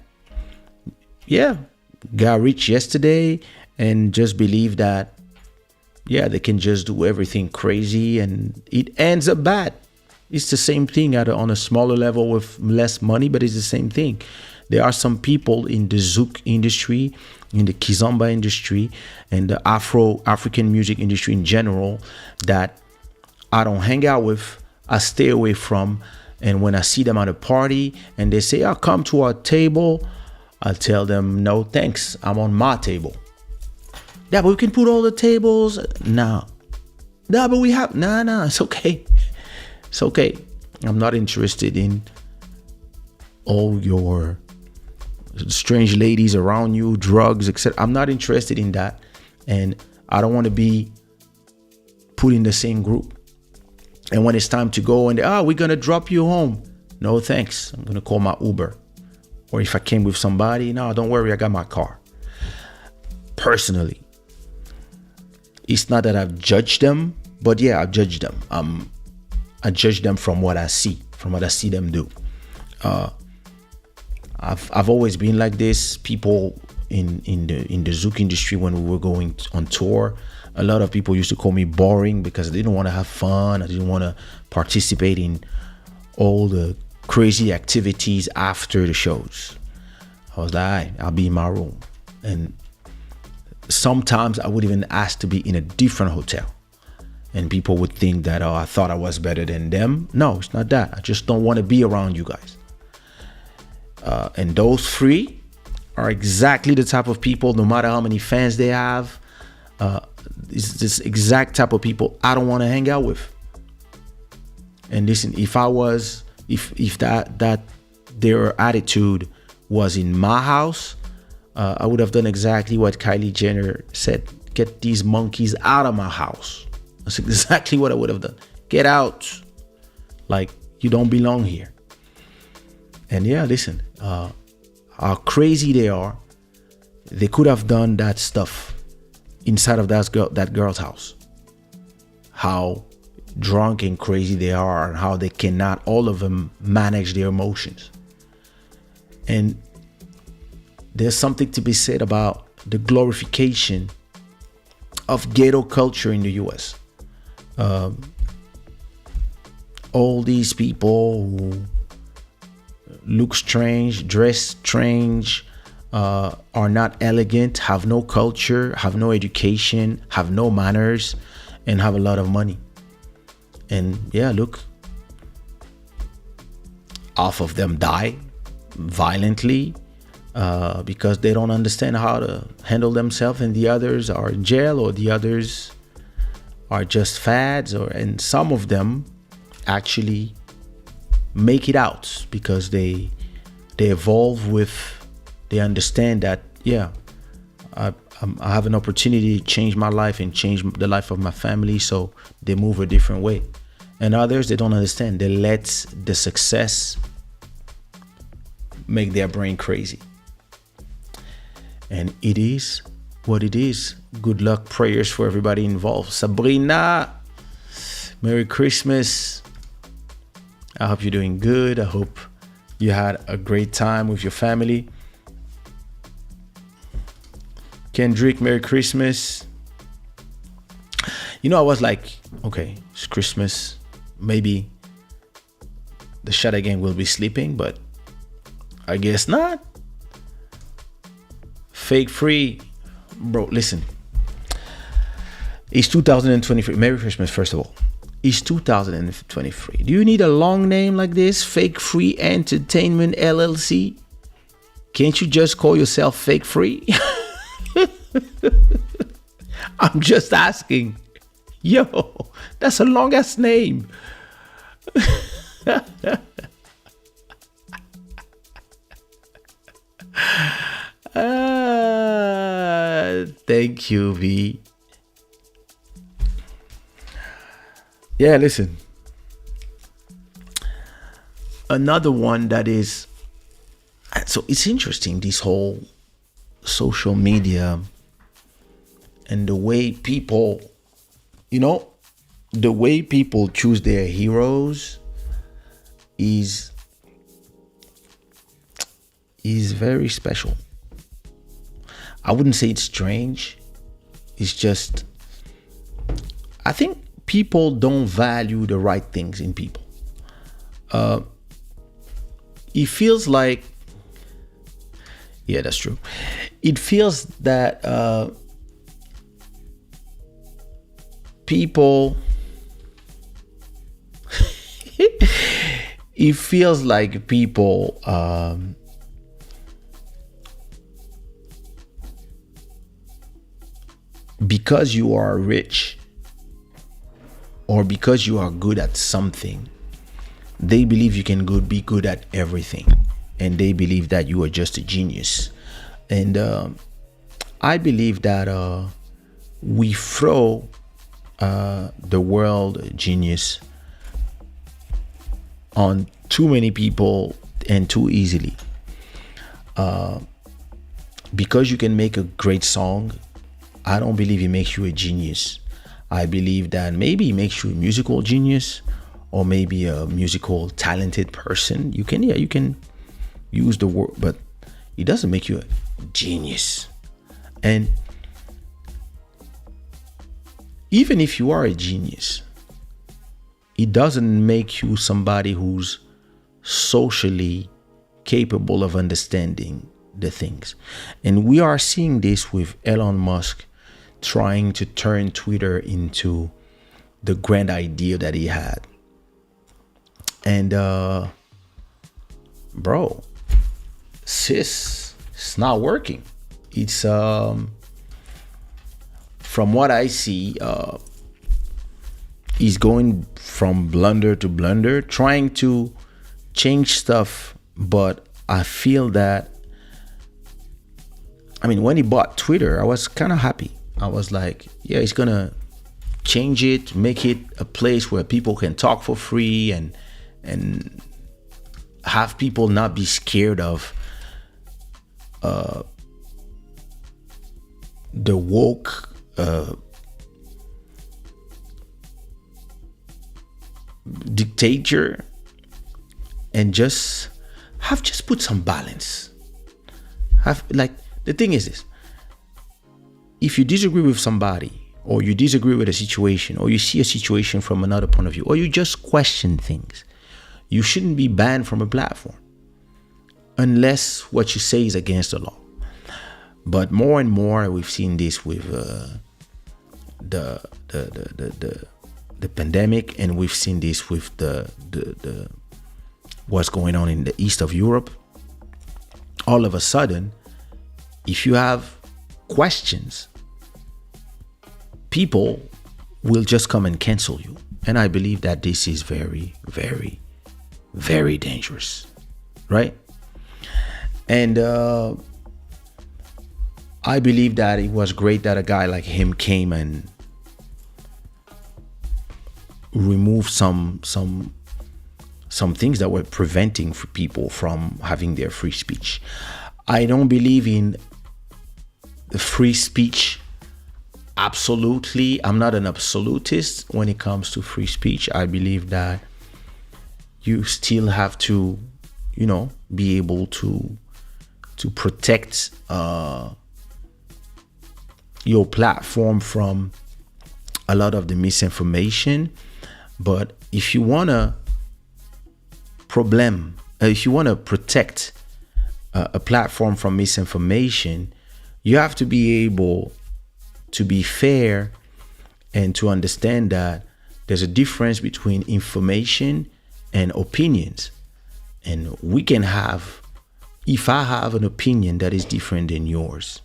got rich yesterday and just believe that, they can just do everything crazy and it ends up bad. It's the same thing on a smaller level with less money, but it's the same thing. There are some people in the Zouk industry, in the Kizomba industry, and the African music industry in general that I don't hang out with, I stay away from. And when I see them at a party and they say, "Oh, come to our table," I tell them, "No, thanks. I'm on my table." "Yeah, but we can put all the tables." No, but we have. No, it's okay. It's okay. I'm not interested in all your strange ladies around you, drugs, etc. I'm not interested in that. And I don't want to be put in the same group. And when it's time to go and we're going to drop you home. No, thanks. I'm going to call my Uber. Or if I came with somebody, no, don't worry, I got my car. Personally, it's not that I've judged them, but I've judged them. I judge them from what I see them do. I've always been like this. People in the Zouk industry, when we were going on tour, a lot of people used to call me boring because I didn't want to have fun. I didn't want to participate in all the crazy activities after the shows. I was like, I'll be in my room. And sometimes I would even ask to be in a different hotel. And people would think that, I thought I was better than them. No, it's not that. I just don't want to be around you guys. And those three are exactly the type of people, no matter how many fans they have, it's this exact type of people I don't want to hang out with. And listen, if that their attitude was in my house, I would have done exactly what Kylie Jenner said. Get these monkeys out of my house. That's exactly what I would have done. Get out. Like, you don't belong here. And listen, how crazy they are. They could have done that stuff inside of that girl's house. How drunk and crazy they are, and how they cannot, all of them, manage their emotions. And there's something to be said about the glorification of ghetto culture in the US. All these people who look strange, dress strange, are not elegant, have no culture, have no education, have no manners, and have a lot of money. And look, half of them die violently because they don't understand how to handle themselves, and the others are in jail, or the others are just fads, and some of them actually make it out because they evolve with, they understand that I have an opportunity to change my life and change the life of my family, so they move a different way. And others, they don't understand. They let the success make their brain crazy. And it is what it is. Good luck, prayers for everybody involved. Sabrina, Merry Christmas. I hope you're doing good. I hope you had a great time with your family. Kendrick, Merry Christmas. I was like, okay, it's Christmas. Maybe the Shada gang will be sleeping, but I guess not. Fake free. Bro, listen. It's 2023. Merry Christmas, first of all. It's 2023. Do you need a long name like this? Fake Free Entertainment LLC? Can't you just call yourself Fake Free? I'm just asking. Yo, that's a long ass name. Thank you, V. Yeah, listen. Another one that is, so it's interesting, this whole social media and the way people, the way people choose their heroes is very special. I wouldn't say it's strange. It's just, I think people don't value the right things in people. It feels like, yeah, that's true. It feels that people, it feels like people because you are rich or because you are good at something, they believe you can be good at everything, and they believe that you are just a genius. And I believe that we throw the word genius on too many people and too easily. Because you can make a great song, I don't believe it makes you a genius. I believe that maybe it makes you a musical genius, or maybe a musical talented person. You can use the word, but it doesn't make you a genius. And even if you are a genius, it doesn't make you somebody who's socially capable of understanding the things. And we are seeing this with Elon Musk trying to turn Twitter into the grand idea that he had. And bro, sis, it's not working. It's from what I see, he's going from blunder to blunder, trying to change stuff. But I feel that, when he bought Twitter, I was kind of happy. I was like, yeah, he's gonna change it, make it a place where people can talk for free, and have people not be scared of the woke dictator, and just put some balance. The thing is this: if you disagree with somebody, or you disagree with a situation, or you see a situation from another point of view, or you just question things, you shouldn't be banned from a platform unless what you say is against the law. But more and more, we've seen this with the pandemic, and we've seen this with the what's going on in the east of Europe. All of a sudden, if you have questions, people will just come and cancel you. And I believe that this is very, very, very dangerous, right? And I believe that it was great that a guy like him came and removed some things that were preventing people from having their free speech. I don't believe in the free speech absolutely. I'm not an absolutist when it comes to free speech. I believe that you still have to, be able to protect your platform from a lot of the misinformation. But if you want to protect a platform from misinformation, you have to be able to be fair and to understand that there's a difference between information and opinions. And we can have, if I have an opinion that is different than yours,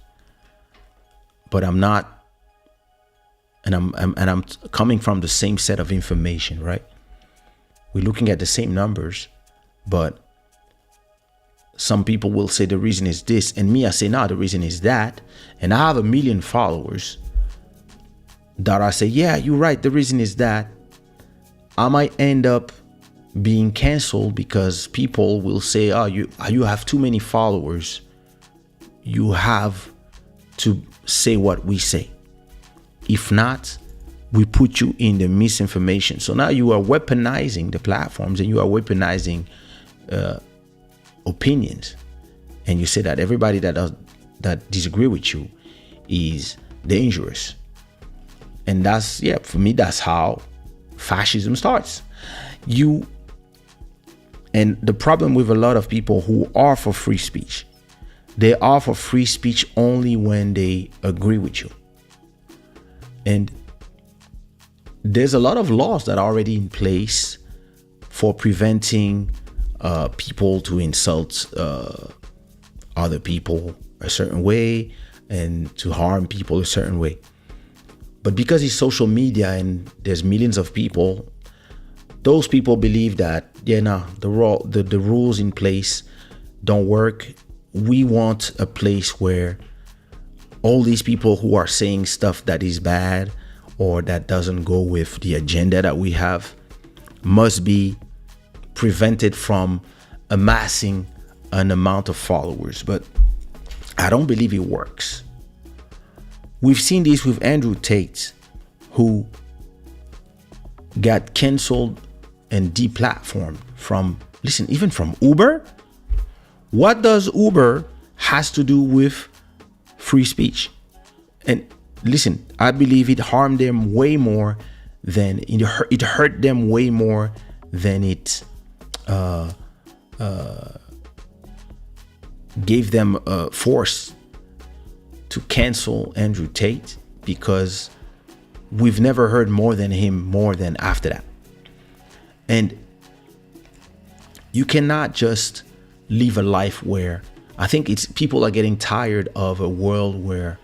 but I'm not, and I'm coming from the same set of information, right? we're looking at the same numbers, but some people will say the reason is this, and me, I say, no, the reason is that. And I have 1 million followers that I say, yeah, you're right, the reason is that. I might end up being canceled because people will say, oh, you have too many followers. You have to say what we say. If not, we put you in the misinformation. So now you are weaponizing the platforms, and you are weaponizing opinions. And you say that everybody that disagree with you is dangerous. And that's, yeah, for me, that's how fascism starts. And the problem with a lot of people who are for free speech, they are for free speech only when they agree with you. And there's a lot of laws that are already in place for preventing people to insult other people a certain way and to harm people a certain way. But because it's social media and there's millions of people, those people believe that, yeah, no, the rules in place don't work. We want a place where all these people who are saying stuff that is bad or that doesn't go with the agenda that we have must be prevented from amassing an amount of followers. But I don't believe it works. We've seen this with Andrew Tate, who got canceled and deplatformed from, listen, even from Uber. What does Uber has to do with free speech? And listen, I believe it harmed them way more than it hurt them way more than it gave them force to cancel Andrew Tate, because we've never heard more than him more than after that. And you cannot just live a life where, I think it's people are getting tired of a world where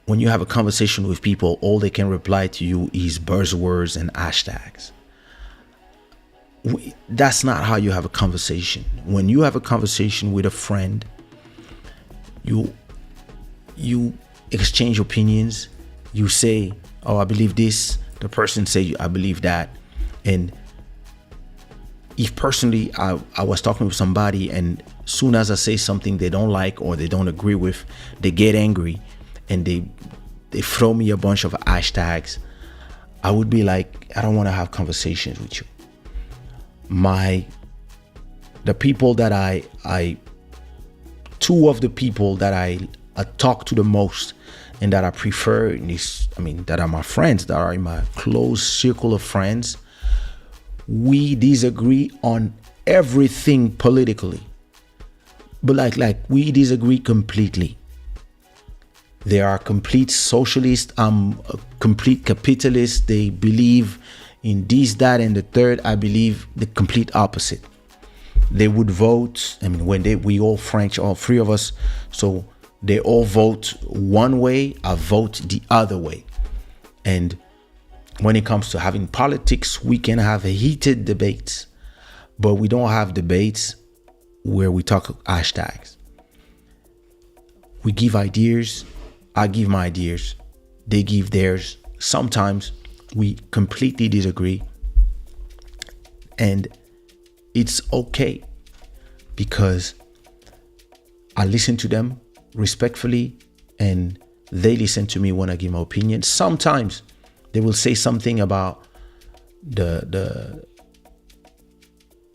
when you have a conversation with people, all they can reply to you is buzzwords and hashtags. That's not how you have a conversation. When you have a conversation with a friend, you exchange opinions. You say, oh, I believe this. The person say, I believe that. And if personally I was talking with somebody, and soon as I say something they don't like or they don't agree with, they get angry and they throw me a bunch of hashtags, I would be like, I don't want to have conversations with you. The people that two of the people that I talk to the most and that I prefer in this, that are my friends, that are in my close circle of friends, we disagree on everything politically, but like we disagree completely. They are complete socialists. I'm a complete capitalist. They believe in this, that, and the third. I believe the complete opposite. They would vote. We all French, all three of us. So they all vote one way. I vote the other way. And when it comes to having politics, we can have heated debates, but we don't have debates where we talk hashtags. We give ideas. I give my ideas. They give theirs. Sometimes we completely disagree. And it's okay, because I listen to them respectfully and they listen to me when I give my opinion. Sometimes they will say something about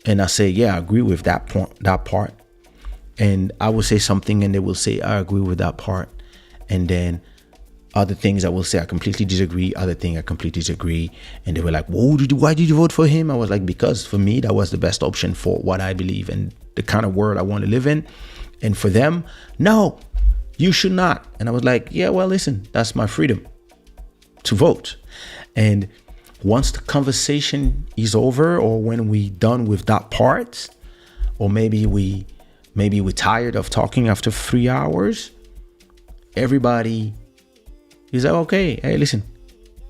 and I say, yeah, I agree with that part. And I will say something and they will say, I agree with that part. And then other things I will say, I completely disagree. Other thing I completely disagree. And they were like, why did you vote for him? I was like, because for me, that was the best option for what I believe and the kind of world I want to live in. And for them, no, you should not. And I was like, yeah, well, listen, that's my freedom to vote. And once the conversation is over, or when we done with that part, or maybe we're tired of talking after 3 hours, everybody is like, okay, hey, listen,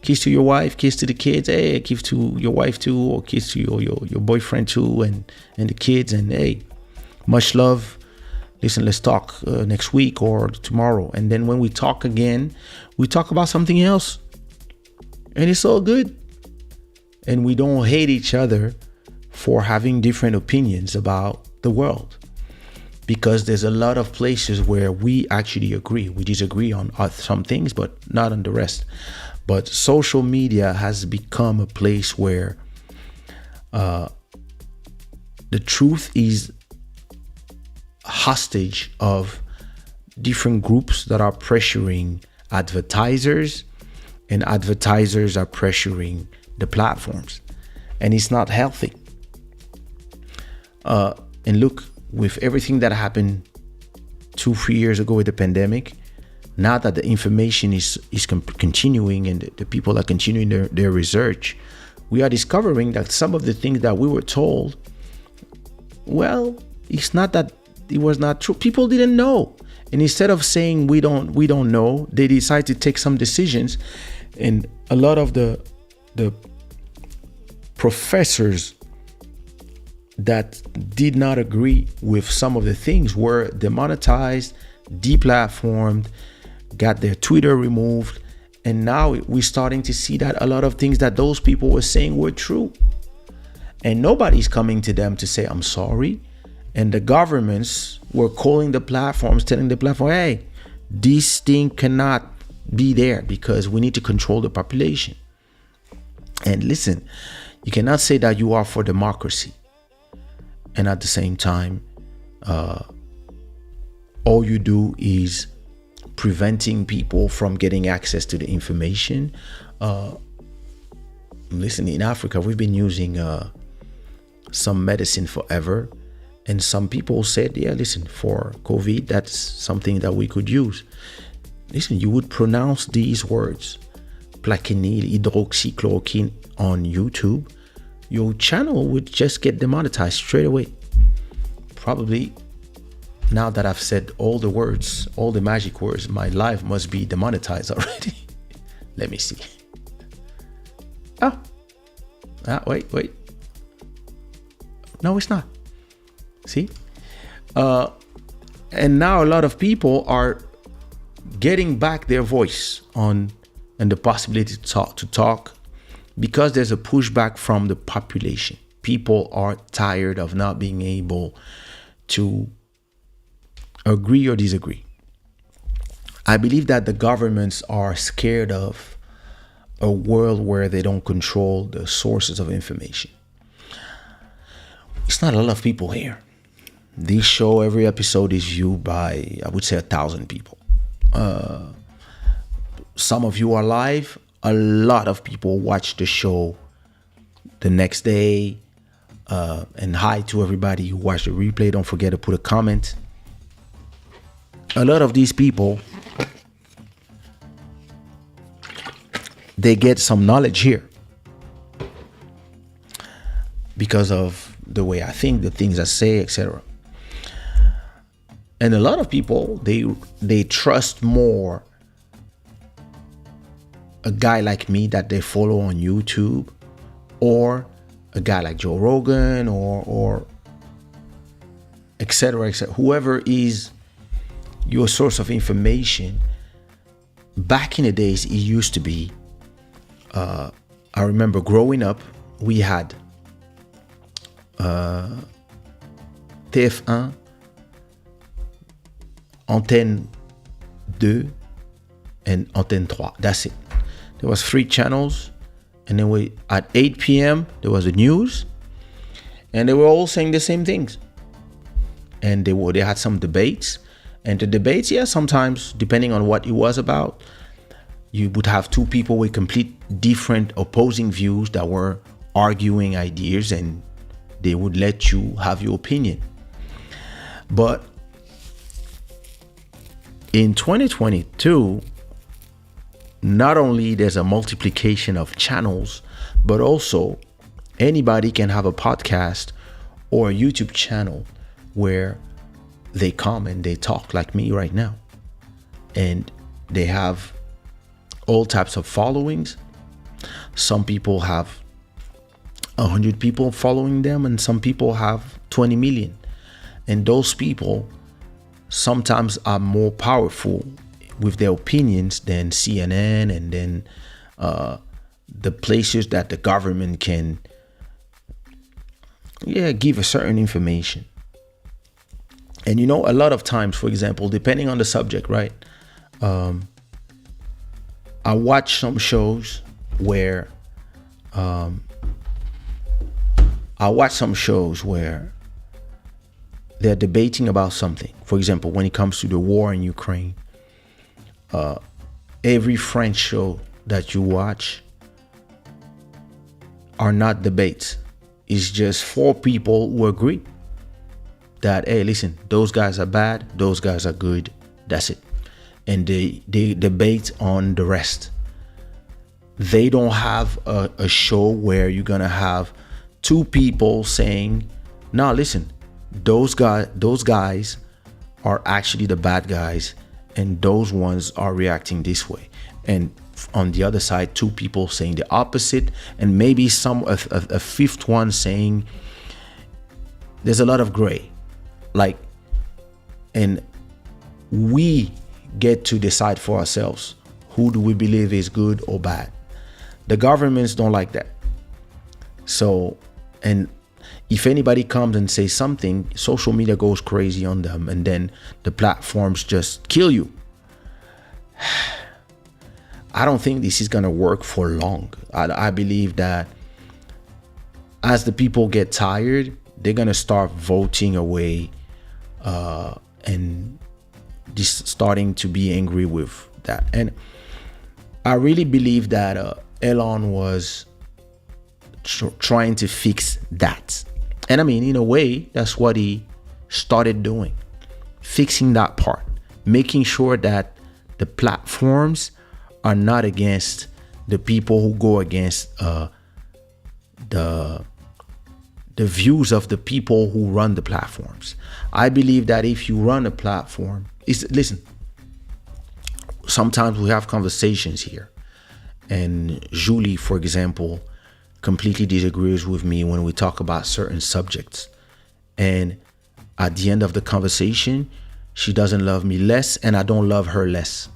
Kiss to your wife, kiss to the kids. Hey, kiss to your wife too, or kiss to your boyfriend too, and the kids. And hey, much love. Listen, let's talk next week or tomorrow. And then when we talk again, we talk about something else. And it's all good. And we don't hate each other for having different opinions about the world. Because there's a lot of places where we actually agree. We disagree on some things, but not on the rest. But social media has become a place where the truth is hostage of different groups that are pressuring advertisers, and advertisers are pressuring the platforms. And it's not healthy. And look, with everything that happened 2-3 years ago with the pandemic, now that the information is continuing and the people are continuing their research, we are discovering that some of the things that we were told, well, it's not that it was not true. People didn't know. And instead of saying we don't know, they decide to take some decisions. And a lot of the professors that did not agree with some of the things were demonetized, deplatformed, got their Twitter removed. And now we're starting to see that a lot of things that those people were saying were true. And nobody's coming to them to say, I'm sorry. And the governments were calling the platforms, telling the platform, hey, this thing cannot be there because we need to control the population. And listen, you cannot say that you are for democracy and at the same time, all you do is preventing people from getting access to the information. Listen, in Africa, we've been using some medicine forever. And some people said, yeah, listen, for COVID, that's something that we could use. Listen, you would pronounce these words, plaquenil, hydroxychloroquine, on YouTube, your channel would just get demonetized straight away. Probably now that I've said all the words, all the magic words, my life must be demonetized already. Let me see. Wait. No, it's not. See? And now a lot of people are getting back their voice on and the possibility to talk because there's a pushback from the population. People are tired of not being able to agree or disagree. I believe that the governments are scared of a world where they don't control the sources of information. It's not a lot of people here. This show, every episode is viewed by, I would say, 1,000 people. Some of you are live. A lot of people watch the show the next day. And hi to everybody who watched the replay. Don't forget to put a comment. A lot of these people, they get some knowledge here because of the way I think, the things I say, etc. And a lot of people, they trust more a guy like me that they follow on YouTube, or a guy like Joe Rogan, or etc. Whoever is your source of information. Back in the days, it used to be, I remember growing up, we had TF1, Antenne 2, and Antenne 3. That's it. There was 3 channels, and then at 8 p.m. there was the news, and they were all saying the same things. And they had some debates, and the debates, yeah, sometimes depending on what it was about, you would have 2 people with complete different opposing views that were arguing ideas, and they would let you have your opinion. But in 2022, not only there's a multiplication of channels, but also anybody can have a podcast or a YouTube channel where they come and they talk like me right now. And they have all types of followings. Some people have 100 people following them, and some people have 20 million. And those people sometimes are more powerful with their opinions than CNN and then the places that the government can give a certain information. And you know, a lot of times, for example, depending on the subject, right? I watch some shows where they're debating about something. For example, when it comes to the war in Ukraine, every French show that you watch are not debates. It's just four people who agree that, hey, listen, those guys are bad, those guys are good, that's it. And they debate on the rest. They don't have a show where you're gonna have two people saying, no, listen, those guys are actually the bad guys, and those ones are reacting this way. And on the other side, two people saying the opposite, and maybe a fifth one saying there's a lot of gray. And we get to decide for ourselves, who do we believe is good or bad. The governments don't like that. So, and if anybody comes and says something, social media goes crazy on them, and then the platforms just kill you. I don't think this is going to work for long. I believe that as the people get tired, they're going to start voting away and just starting to be angry with that. And I really believe that Elon was trying to fix that. And I mean, in a way, that's what he started doing, fixing that part, making sure that the platforms are not against the people who go against the views of the people who run the platforms. I believe that if you run a platform, listen, sometimes we have conversations here, and Julie, for example, completely disagrees with me when we talk about certain subjects. And at the end of the conversation, she doesn't love me less, and I don't love her less.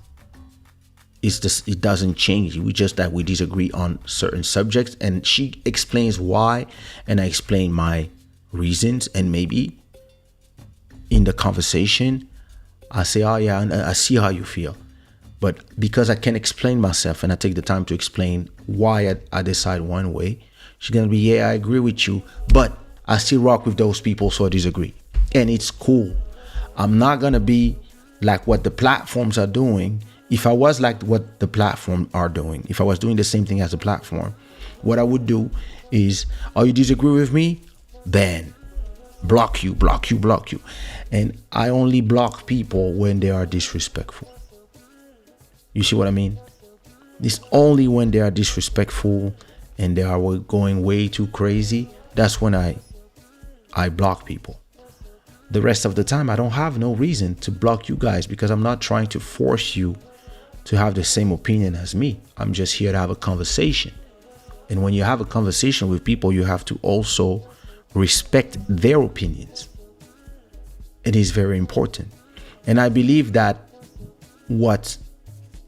It doesn't change. We disagree on certain subjects, and she explains why, and I explain my reasons, and maybe in the conversation I say, oh yeah, I see how you feel. But because I can explain myself and I take the time to explain why I decide one way, she's gonna be, yeah, I agree with you, but I still rock with those people, so I disagree. And it's cool. I'm not gonna be like what the platforms are doing. If I was like what the platform are doing, if I was doing the same thing as the platform, what I would do is, oh, you disagree with me? Ban. Block you. And I only block people when they are disrespectful. You see what I mean? It's only when they are disrespectful and they are going way too crazy, that's when I block people. The rest of the time, I don't have no reason to block you guys, because I'm not trying to force you to have the same opinion as me. I'm just here to have a conversation. And when you have a conversation with people, you have to also respect their opinions. It is very important. And I believe that what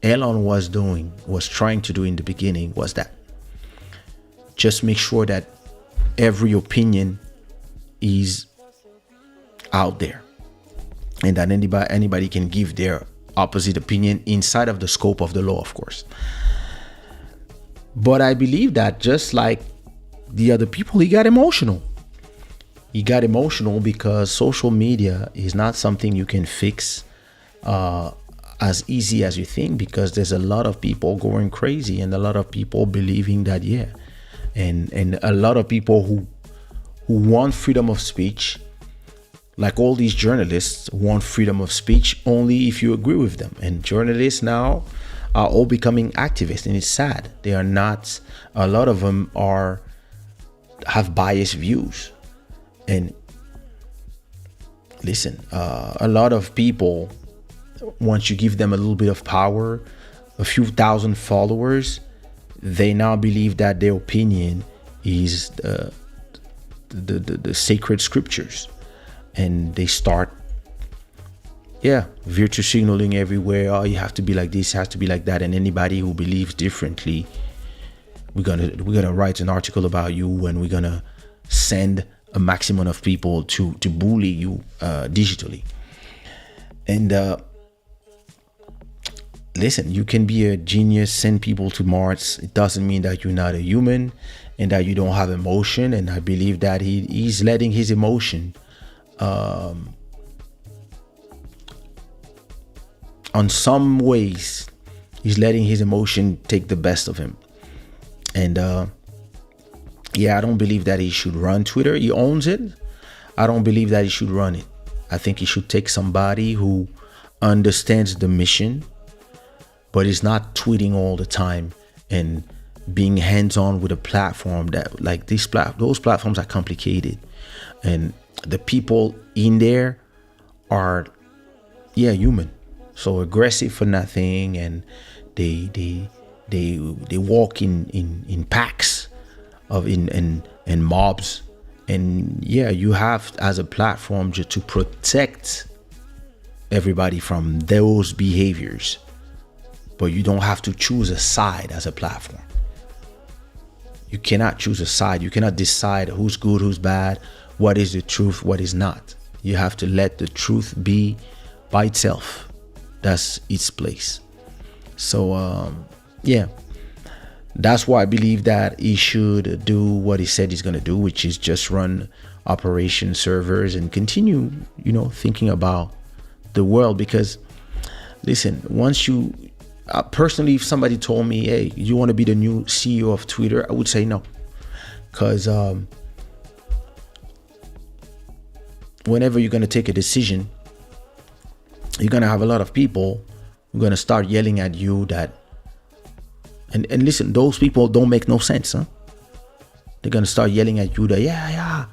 Elon was trying to do in the beginning was that just make sure that every opinion is out there, and that anybody can give their opposite opinion inside of the scope of the law, of course. But I believe that just like the other people, he got emotional. He got emotional because social media is not something you can fix as easy as you think, because there's a lot of people going crazy and a lot of people believing that, yeah, and a lot of people who want freedom of speech, like all these journalists, want freedom of speech only if you agree with them. And journalists now are all becoming activists, and it's sad. They are not. A lot of them have biased views. And listen, a lot of people, once you give them a little bit of power, a few thousand followers, they now believe that their opinion is the sacred scriptures, and they start virtue signaling everywhere. Oh, you have to be like this, has to be like that, and anybody who believes differently, we're gonna write an article about you, and we're gonna send a maximum of people to bully you digitally. And listen, you can be a genius, send people to Mars. It doesn't mean that you're not a human and that you don't have emotion. And I believe that he's letting his emotion on some ways, he's letting his emotion take the best of him. And I don't believe that he should run Twitter. He owns it. I don't believe that he should run it. I think he should take somebody who understands the mission, but is not tweeting all the time and being hands-on with a platform that, like, those platforms are complicated, and the people in there are human, so aggressive for nothing, and they walk in packs in mobs, and you have as a platform just to protect everybody from those behaviors, but you don't have to choose a side as a platform. You cannot choose a side. You cannot decide who's good, who's bad, what is the truth, what is not. You have to let the truth be by itself. That's its place. So that's why I believe that he should do what he said he's going to do, which is just run operation servers and continue, thinking about the world. Because listen, once you personally, if somebody told me, hey, you want to be the new CEO of Twitter, I would say no. Because whenever you're going to take a decision, you're going to have a lot of people who are going to start yelling at you that, and listen, those people don't make no sense, huh? They're going to start yelling at you that,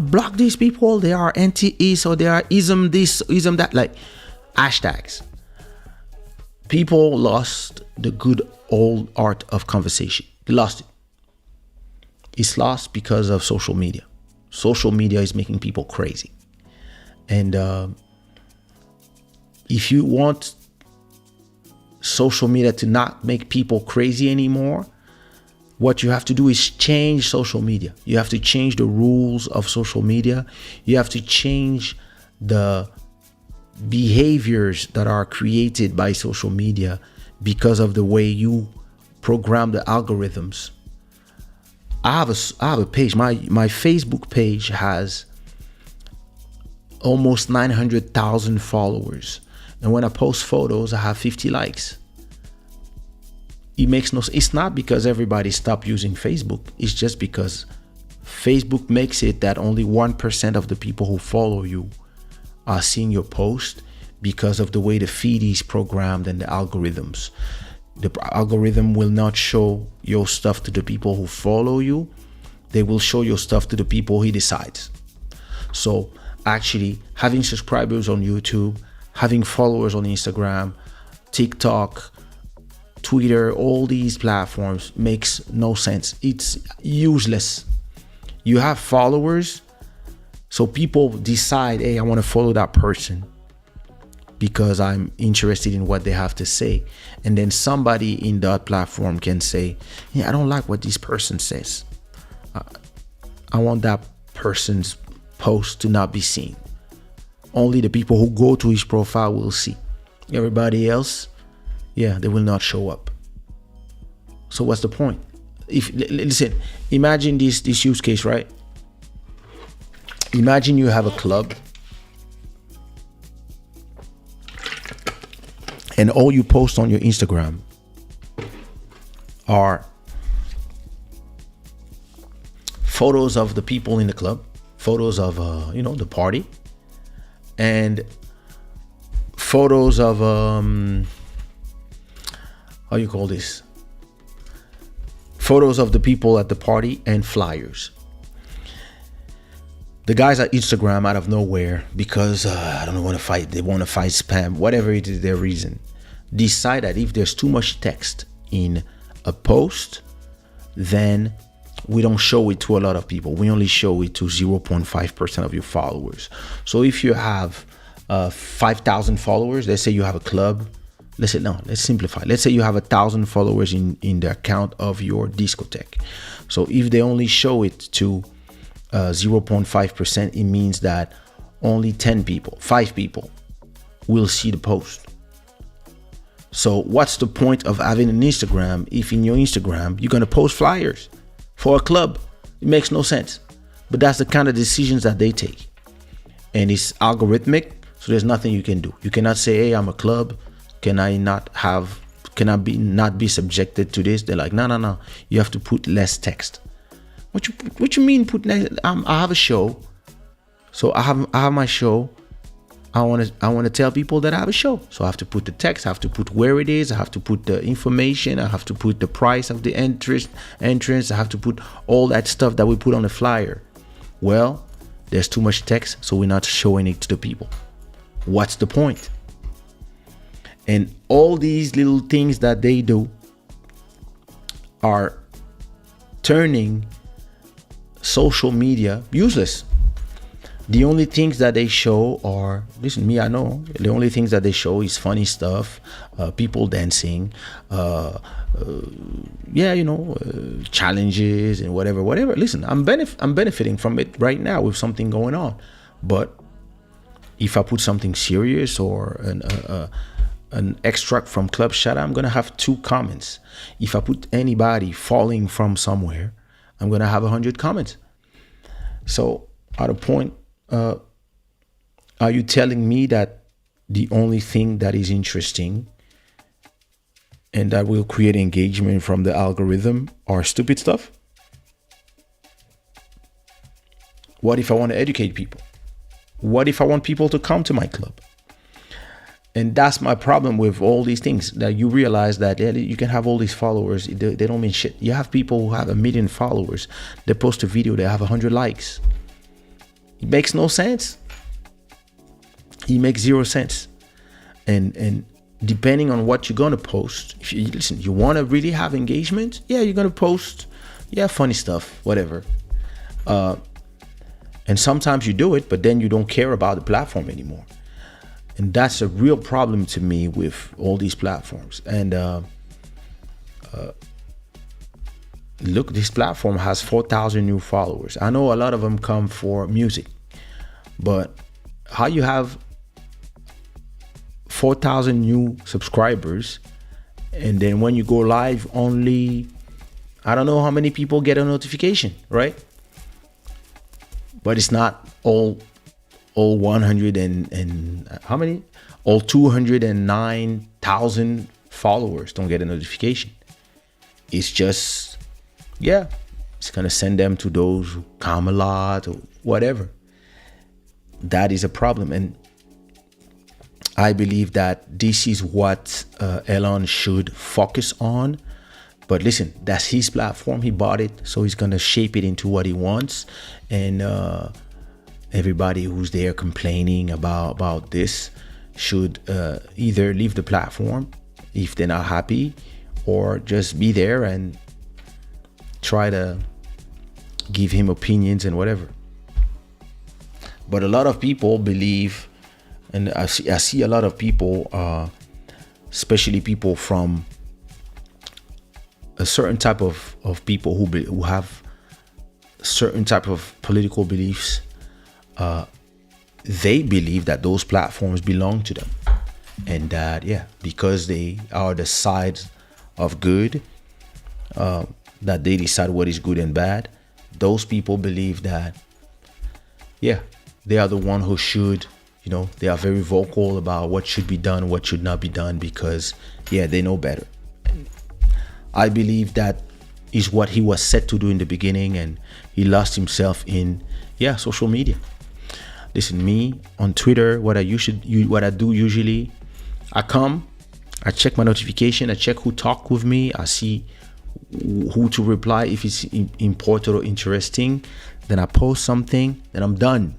block these people, they are anti-is, or they are ism this, ism that, like hashtags. People lost the good old art of conversation. They lost it. It's lost because of social media. Social media is making people crazy. And if you want social media to not make people crazy anymore, what you have to do is change social media. You have to change the rules of social media. You have to change the behaviors that are created by social media because of the way you program the algorithms. I have a page. My Facebook page has almost 900,000 followers, and when I post photos, I have 50 likes. It makes no sense. It's not because everybody stopped using Facebook. It's just because Facebook makes it that only 1% of the people who follow you are seeing your post because of the way the feed is programmed and the algorithms. The algorithm will not show your stuff to the people who follow you. They will show your stuff to the people he decides. So actually, having subscribers on YouTube, having followers on Instagram, TikTok, Twitter, all these platforms makes no sense. It's useless. You have followers, so people decide, hey, I want to follow that person because I'm interested in what they have to say. And then somebody in that platform can say, I don't like what this person says. I want that person's post to not be seen. Only the people who go to his profile will see. Everybody else, they will not show up. So what's the point? Listen, imagine this use case, right? Imagine you have a club and all you post on your Instagram are photos of the people in the club, photos of the party, and photos of how you call this? Photos of the people at the party and flyers. The guys at Instagram, out of nowhere, because I don't want to fight, they want to fight spam, whatever it is their reason, decide that if there's too much text in a post, then we don't show it to a lot of people. We only show it to 0.5% of your followers. So if you have 5,000 followers, let's say you have a club. Let's simplify. Let's say you have 1,000 followers in the account of your discotheque. So if they only show it to 0.5%, it means that only 5 people will see the post. So what's the point of having an Instagram if in your Instagram you're going to post flyers for a club? It makes no sense. But that's the kind of decisions that they take. And it's algorithmic, so there's nothing you can do. You cannot say, hey, I'm a club. Can I not be subjected to this? They're like, no. You have to put less text. What you mean put less? I have a show. So I have my show. I want to tell people that I have a show. So I have to put the text, I have to put where it is, I have to put the information, I have to put the price of the entrance, I have to put all that stuff that we put on the flyer. Well, there's too much text, so we're not showing it to the people. What's the point? And all these little things that they do are turning social media useless. The only things that they show are, listen, me, I know, the only things that they show is funny stuff, people dancing, challenges and whatever. Listen, I'm benefiting from it right now with something going on. But if I put something serious or an extract from Club Shada, I'm going to have 2 comments. If I put anybody falling from somewhere, I'm going to have 100 comments. So at a point, are you telling me that the only thing that is interesting and that will create engagement from the algorithm are stupid stuff? What if I want to educate people? What if I want people to come to my club? And that's my problem with all these things, that you realize that you can have all these followers. They don't mean shit. You have people who have 1 million followers. They post a video, they have 100 likes. It makes no sense. It makes 0 sense. And depending on what you're going to post, if you want to really have engagement, you're going to post, funny stuff, whatever. And sometimes you do it, but then you don't care about the platform anymore. And that's a real problem to me with all these platforms. And look, this platform has 4,000 new followers. I know a lot of them come for music, but how you have 4,000 new subscribers, and then when you go live, only, I don't know how many people get a notification, right? But it's not all 100 and how many? All 209,000 followers don't get a notification. It's just, it's gonna send them to those who come a lot or whatever. That is a problem. And I believe that this is what Elon should focus on. But listen, that's his platform. He bought it, so he's gonna shape it into what he wants. And everybody who's there complaining about this should either leave the platform if they're not happy, or just be there and try to give him opinions and whatever. But a lot of people believe, and I see a lot of people, especially people from a certain type of people who have certain type of political beliefs. They believe that those platforms belong to them, and that because they are the side of good, that they decide what is good and bad. Those people believe that they are the one who should, they are very vocal about what should be done, what should not be done, because they know better. I believe that is what he was set to do in the beginning, and he lost himself in social media. Listen, me on Twitter, what I do usually, I check my notification, I check who talk with me, I see who to reply if it's important or interesting, then I post something, then I'm done.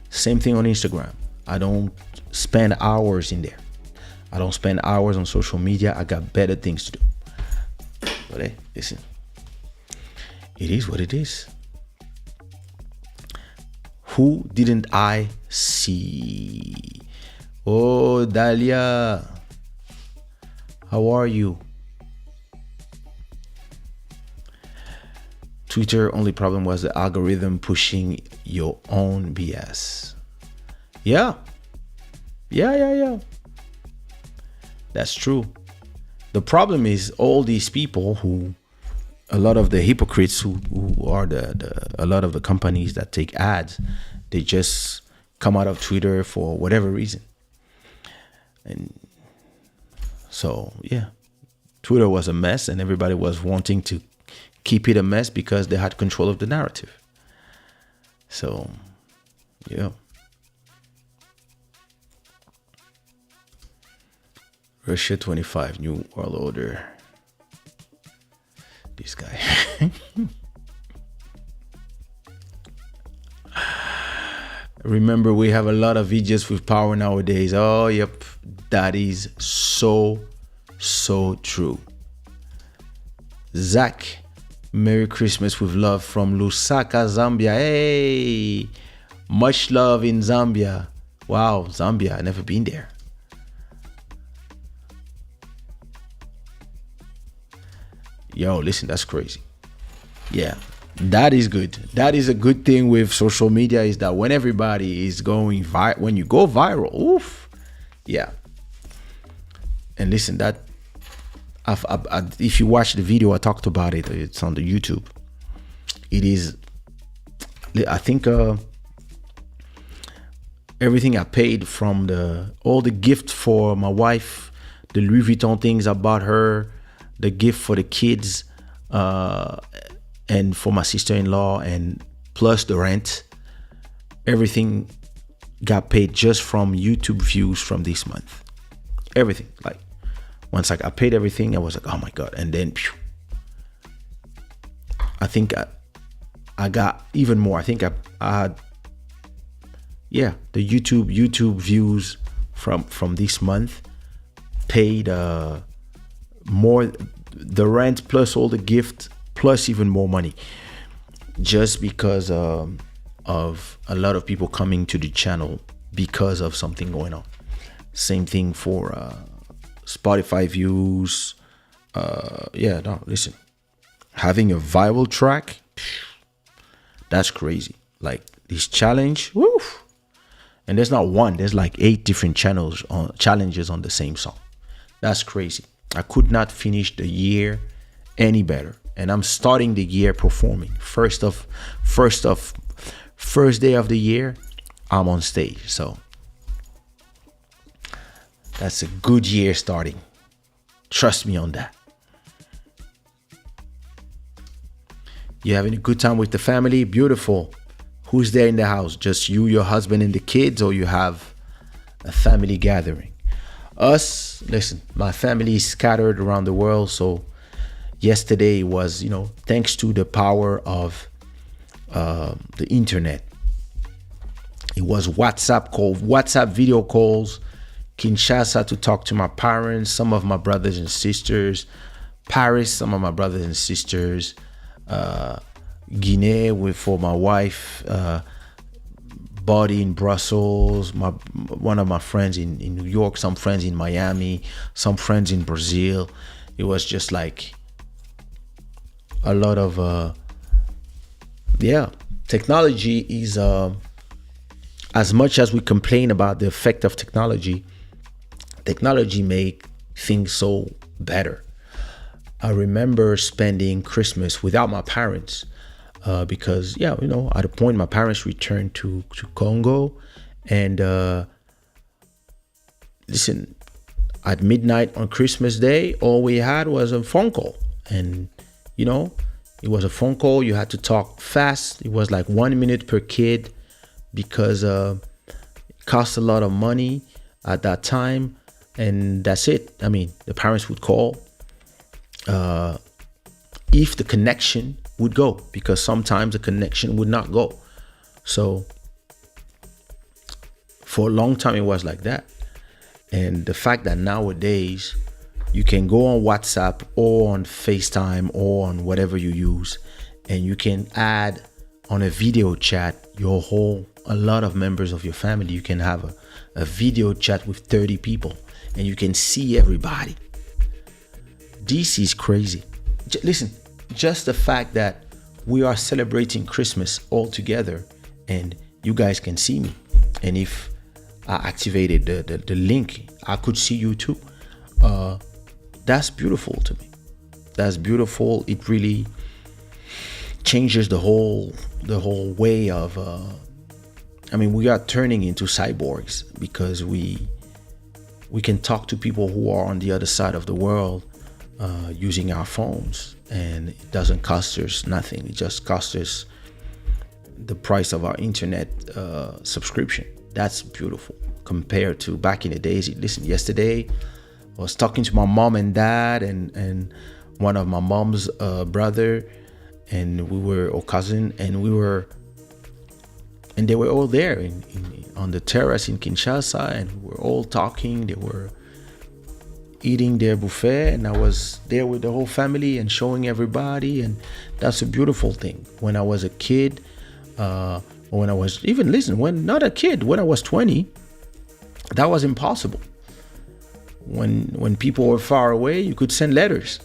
Same thing on Instagram. I don't spend hours in there. I don't spend hours on social media. I got better things to do. But hey, listen, it is what it is. Who didn't I see? Oh, Dahlia, how are you? Twitter only problem was the algorithm pushing your own BS. Yeah. That's true. The problem is all these people who, a lot of the hypocrites who are a lot of the companies that take ads, they just come out of Twitter for whatever reason. And so, yeah, Twitter was a mess and everybody was wanting to keep it a mess because they had control of the narrative. So, yeah. Russia 25, New World Order. This guy. Remember, we have a lot of videos with power nowadays. Oh, yep. That is so true. Zach, Merry Christmas with love from Lusaka, Zambia. Hey, much love in Zambia. Wow, Zambia, I've never been there. Yo, listen, that's crazy. Yeah, that is good. That is a good thing with social media, is that when everybody is going when you go viral, oof, yeah. And listen, that if you watch the video, I talked about it. It's on the YouTube. It is, I think, everything I paid from all the gifts for my wife, the Louis Vuitton things I bought her, the gift for the kids, and for my sister-in-law, and plus the rent, everything got paid just from YouTube views from this month. Everything. Like, once I paid everything, I was like, oh my God. And then I think I got even more. I think I had, yeah, the YouTube views from this month paid more, the rent plus all the gift plus even more money, just because of a lot of people coming to the channel because of something going on. Same thing for Spotify views. Yeah, no, listen, having a viral track, that's crazy. Like this challenge, woof. And there's not one, there's like 8 different challenges on the same song. That's crazy. I could not finish the year any better. And I'm starting the year performing. First day of the year, I'm on stage. So that's a good year starting. Trust me on that. You having a good time with the family? Beautiful. Who's there in the house? Just you, your husband, and the kids, or you have a family gathering? Us, listen, my family is scattered around the world. So yesterday was, thanks to the power of the internet. It was WhatsApp video calls, Kinshasa to talk to my parents, some of my brothers and sisters, Paris, some of my brothers and sisters, Guinea for my wife, Buddy in Brussels, one of my friends in New York, some friends in Miami, some friends in Brazil. It was just like a lot of technology is as much as we complain about the effect of technology make things so better. I remember spending Christmas without my parents because at a point my parents returned to Congo, and listen, at midnight on Christmas Day, all we had was a phone call. And it was a phone call. You had to talk fast. It was like 1 minute per kid because it cost a lot of money at that time. And that's it. I mean, the parents would call if the connection would go, because sometimes the connection would not go. So for a long time, it was like that. And the fact that nowadays You can go on WhatsApp or on FaceTime or on whatever you use, and you can add on a video chat a lot of members of your family. You can have a video chat with 30 people and you can see everybody. This is crazy. Listen, just the fact that we are celebrating Christmas all together and you guys can see me. And if I activated the link, I could see you too. That's beautiful to me. That's beautiful. It really changes the whole way of we are turning into cyborgs because we can talk to people who are on the other side of the world using our phones, and it doesn't cost us nothing. It just costs us the price of our internet subscription. That's beautiful compared to back in the days. Listen, yesterday I was talking to my mom and dad and one of my mom's brother, and or cousin, and they were all there on the terrace in Kinshasa, and we were all talking. They were eating their buffet, and I was there with the whole family and showing everybody, and that's a beautiful thing. When I was a kid, when I was when not a kid, when I was 20, that was impossible. When people were far away, you could send letters.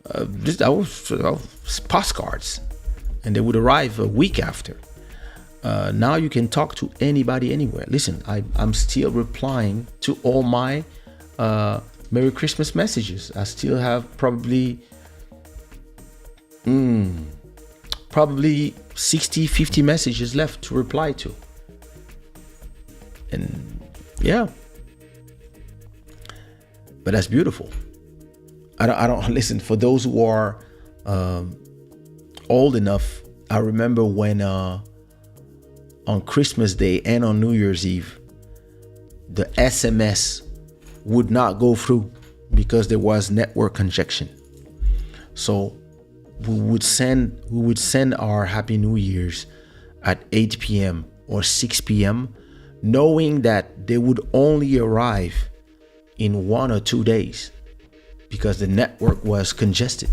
That was postcards, and they would arrive a week after. Now you can talk to anybody anywhere. Listen, I'm still replying to all my Merry Christmas messages. I still have probably 60, 50 messages left to reply to. And yeah, but that's beautiful. I don't listen, for those who are old enough, I remember when on Christmas Day and on New Year's Eve, the SMS would not go through because there was network congestion. So we would send our Happy New Year's at 8 p.m. or 6 p.m. knowing that they would only arrive in 1 or 2 days because the network was congested.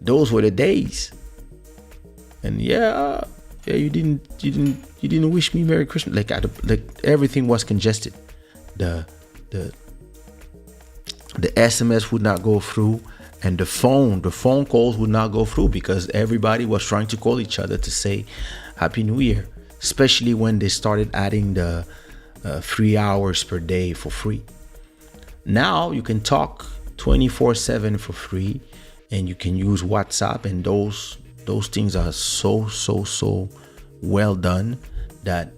Those were the days. And yeah, you didn't wish me Merry Christmas. Like everything was congested. The SMS would not go through, and the phone calls would not go through because everybody was trying to call each other to say Happy New Year, especially when they started adding the 3 hours per day for free. Now you can talk 24/7 for free, and you can use WhatsApp, and those things are so well done that,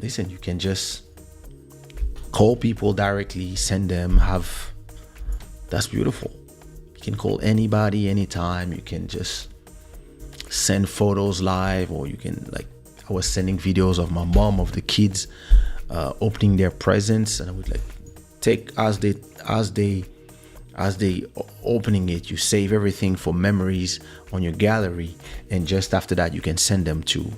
listen, you can just call people directly, send them, that's beautiful. You can call anybody anytime. You can just send photos live, or you can, like, I was sending videos of my mom, of the kids opening their presents, and I would take as they opening it, you save everything for memories on your gallery, and just after that you can send them to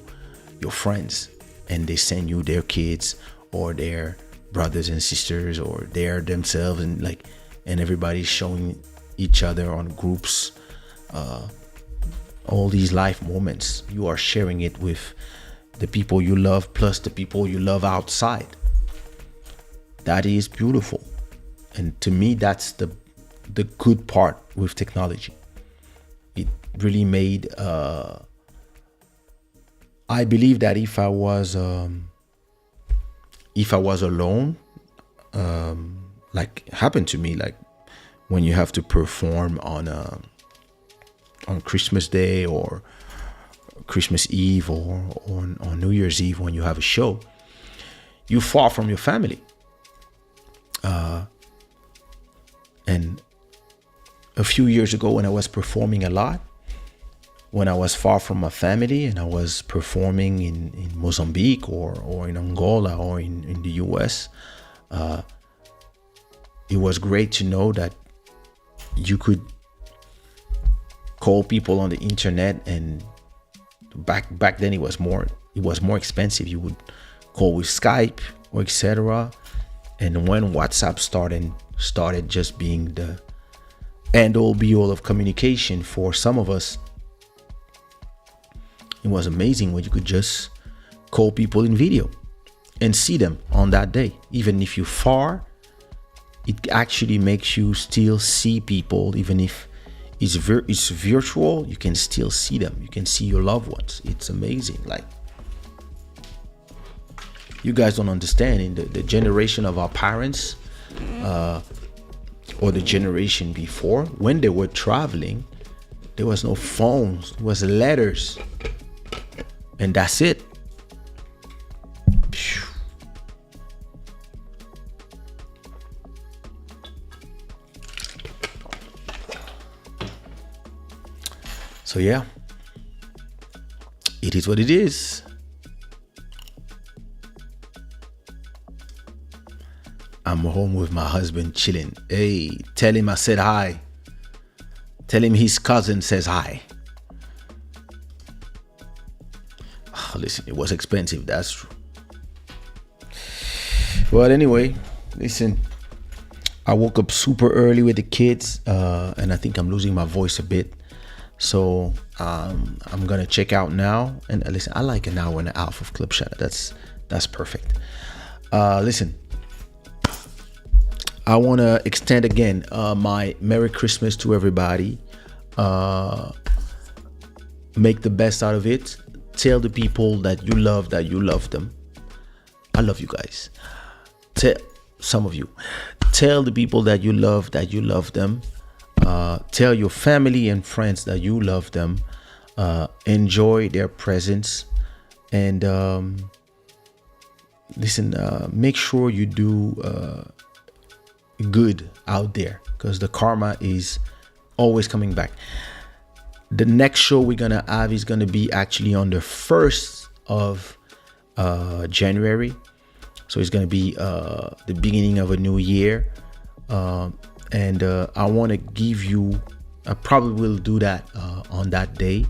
your friends, and they send you their kids or their brothers and sisters or their themselves, and everybody's showing each other on groups all these life moments. You are sharing it with the people you love plus the people you love outside. That is beautiful. And to me, that's the good part with technology. It really made I believe that if I was alone, like happened to me, like when you have to perform on Christmas Day or Christmas Eve or on New Year's Eve, when you have a show, you far from your family. And a few years ago, when I was performing a lot, when I was far from my family and I was performing in Mozambique or in Angola or in the US, it was great to know that you could call people on the internet, and back then it was more expensive. You would call with Skype or etc. And when WhatsApp started started just being the end all be all of communication. For some of us, it was amazing when you could just call people in video and see them on that day. Even if you're far, it actually makes you still see people. Even if it's virtual, you can still see them. You can see your loved ones. It's amazing. Like, you guys don't understand. In the generation of our parents, or the generation before, when they were traveling, there was no phones. It was letters, and that's it. So yeah, it is what it is. I'm home with my husband chilling. Hey, tell him I said hi. Tell him his cousin says hi. Oh, listen, it was expensive, that's true. Well, anyway, listen, I woke up super early with the kids, and I think I'm losing my voice a bit. So I'm gonna check out now. And listen, I like an hour and a half of Club Shada. That's perfect. Listen, I want to extend again my Merry Christmas to everybody. Make the best out of it. Tell the people that you love them. I love you guys. Tell some of you. Tell the people that you love them. Tell your family and friends that you love them. Enjoy their presence. And listen, make sure you do good out there, because the karma is always coming back. The next show we're gonna have is gonna be actually on the 1st of January. So it's gonna be the beginning of a new year. And I want to give you, I probably will do that on that day,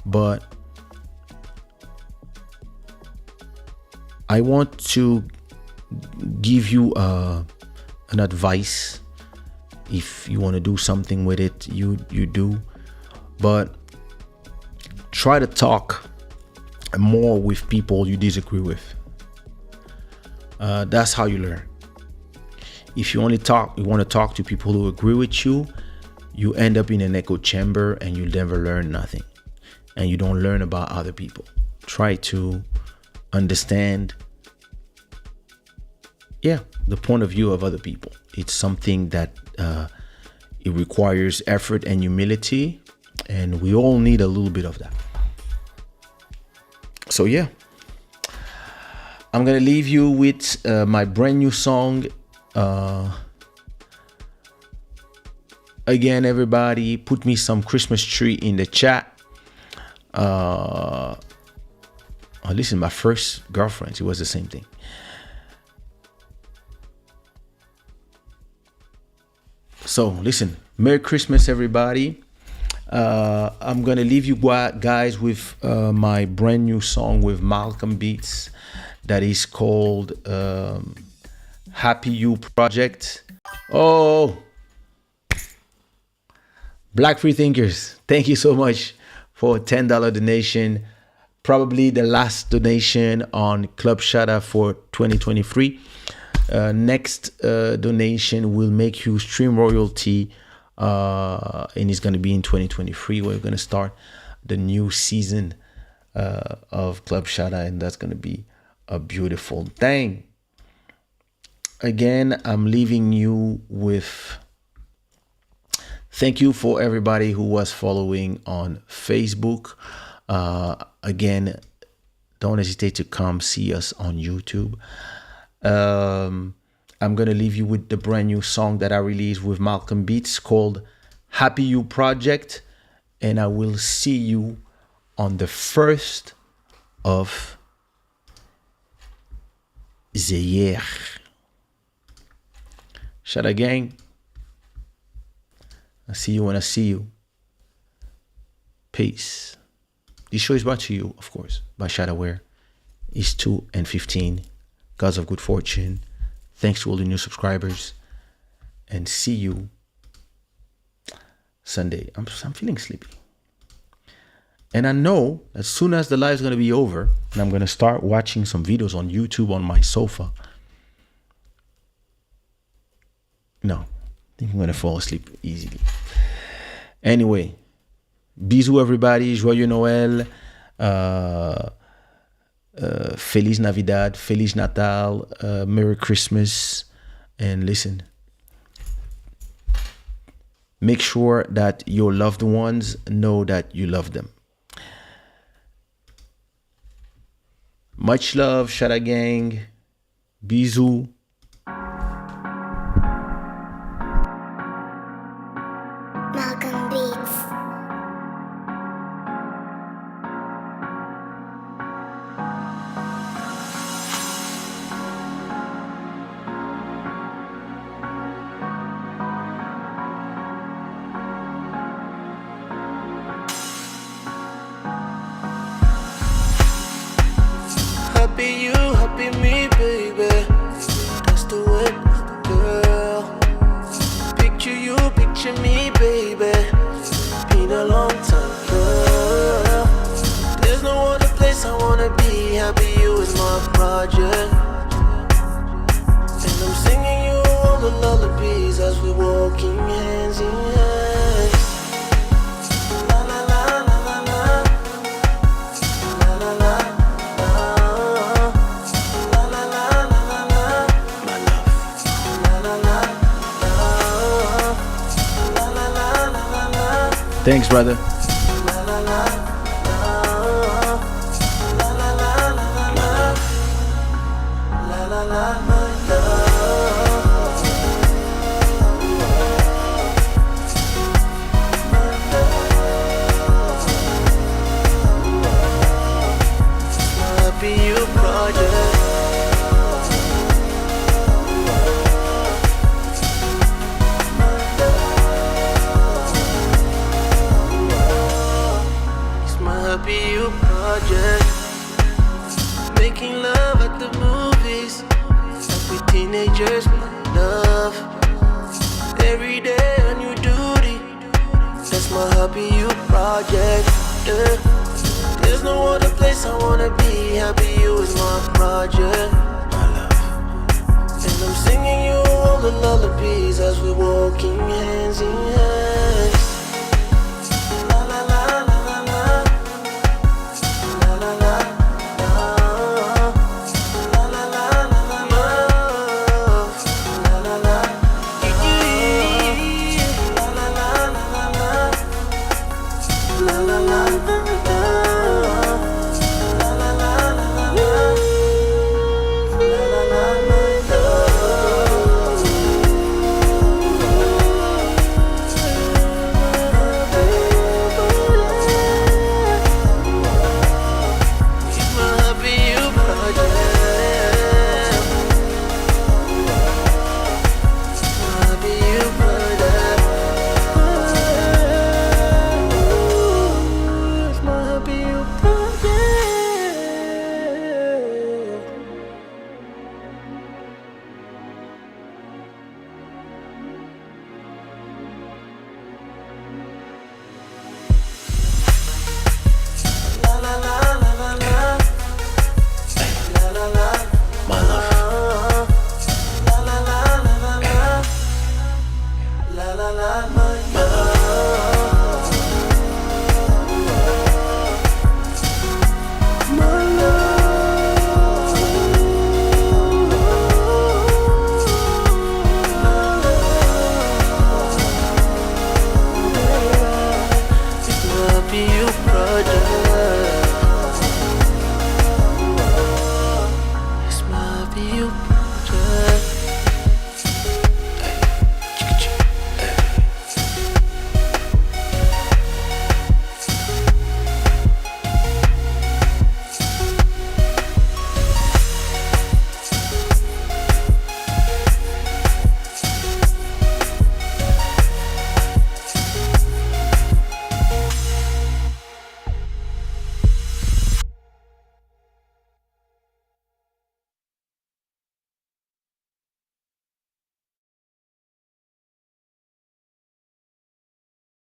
but I want to give you an advice. If you want to do something with it, you do, but try to talk more with people you disagree with. That's how you learn. If you want to talk to people who agree with you, you end up in an echo chamber and you never learn nothing, and you don't learn about other people. Try to understand, the point of view of other people. It's something that it requires effort and humility, and we all need a little bit of that. So yeah, I'm gonna leave you with my brand new song. Again, everybody, put me some Christmas tree in the chat. Listen, my first girlfriend, it was the same thing. So listen, Merry Christmas, everybody. I'm gonna leave you guys with my brand new song with Malcolm Beats that is called Happy You Project. Oh, Black Free Thinkers, thank you so much for a $10 donation. Probably the last donation on Club Shada for 2023. Next donation will make you stream royalty, and it's going to be in 2023. We're going to start the new season of Club Shada, and that's going to be a beautiful thing. Again, I'm leaving you with thank you for everybody who was following on Facebook. Again, don't hesitate to come see us on YouTube. I'm gonna leave you with the brand new song that I released with Malcolm Beats called Happy You Project, and I will see you on the 1st of the year. Shada gang, I see you when I see you. Peace. This show is brought to you, of course, by Shadaware. It's 2 and 15. Gods of good fortune. Thanks to all the new subscribers. and see you Sunday. I'm feeling sleepy. And I know as soon as the live is going to be over and I'm going to start watching some videos on YouTube on my sofa. No, I think I'm going to fall asleep easily. Anyway, bisous everybody. Joyeux Noël. Feliz Navidad. Feliz Natal. Merry Christmas. And listen, make sure that your loved ones know that you love them. Much love, Shada gang. Bisous. Malcolm Beats. Happy you, happy me, baby. That's the way, girl. Picture you, picture me, baby. Been a long time, girl. There's no other place I wanna be. Happy you is my project. And I'm singing you all the lullabies as we're walking hands in hands. La la la la la la. La la la. Thanks, brother. Happy you project. Happy you project. Making love at the movies. Happy teenagers, my love. Every day a new duty. That's my happy you project. Yeah. There's no other place I wanna be. Happy you is my project. My love. And I'm singing you all the lullabies as we're walking hands in hand.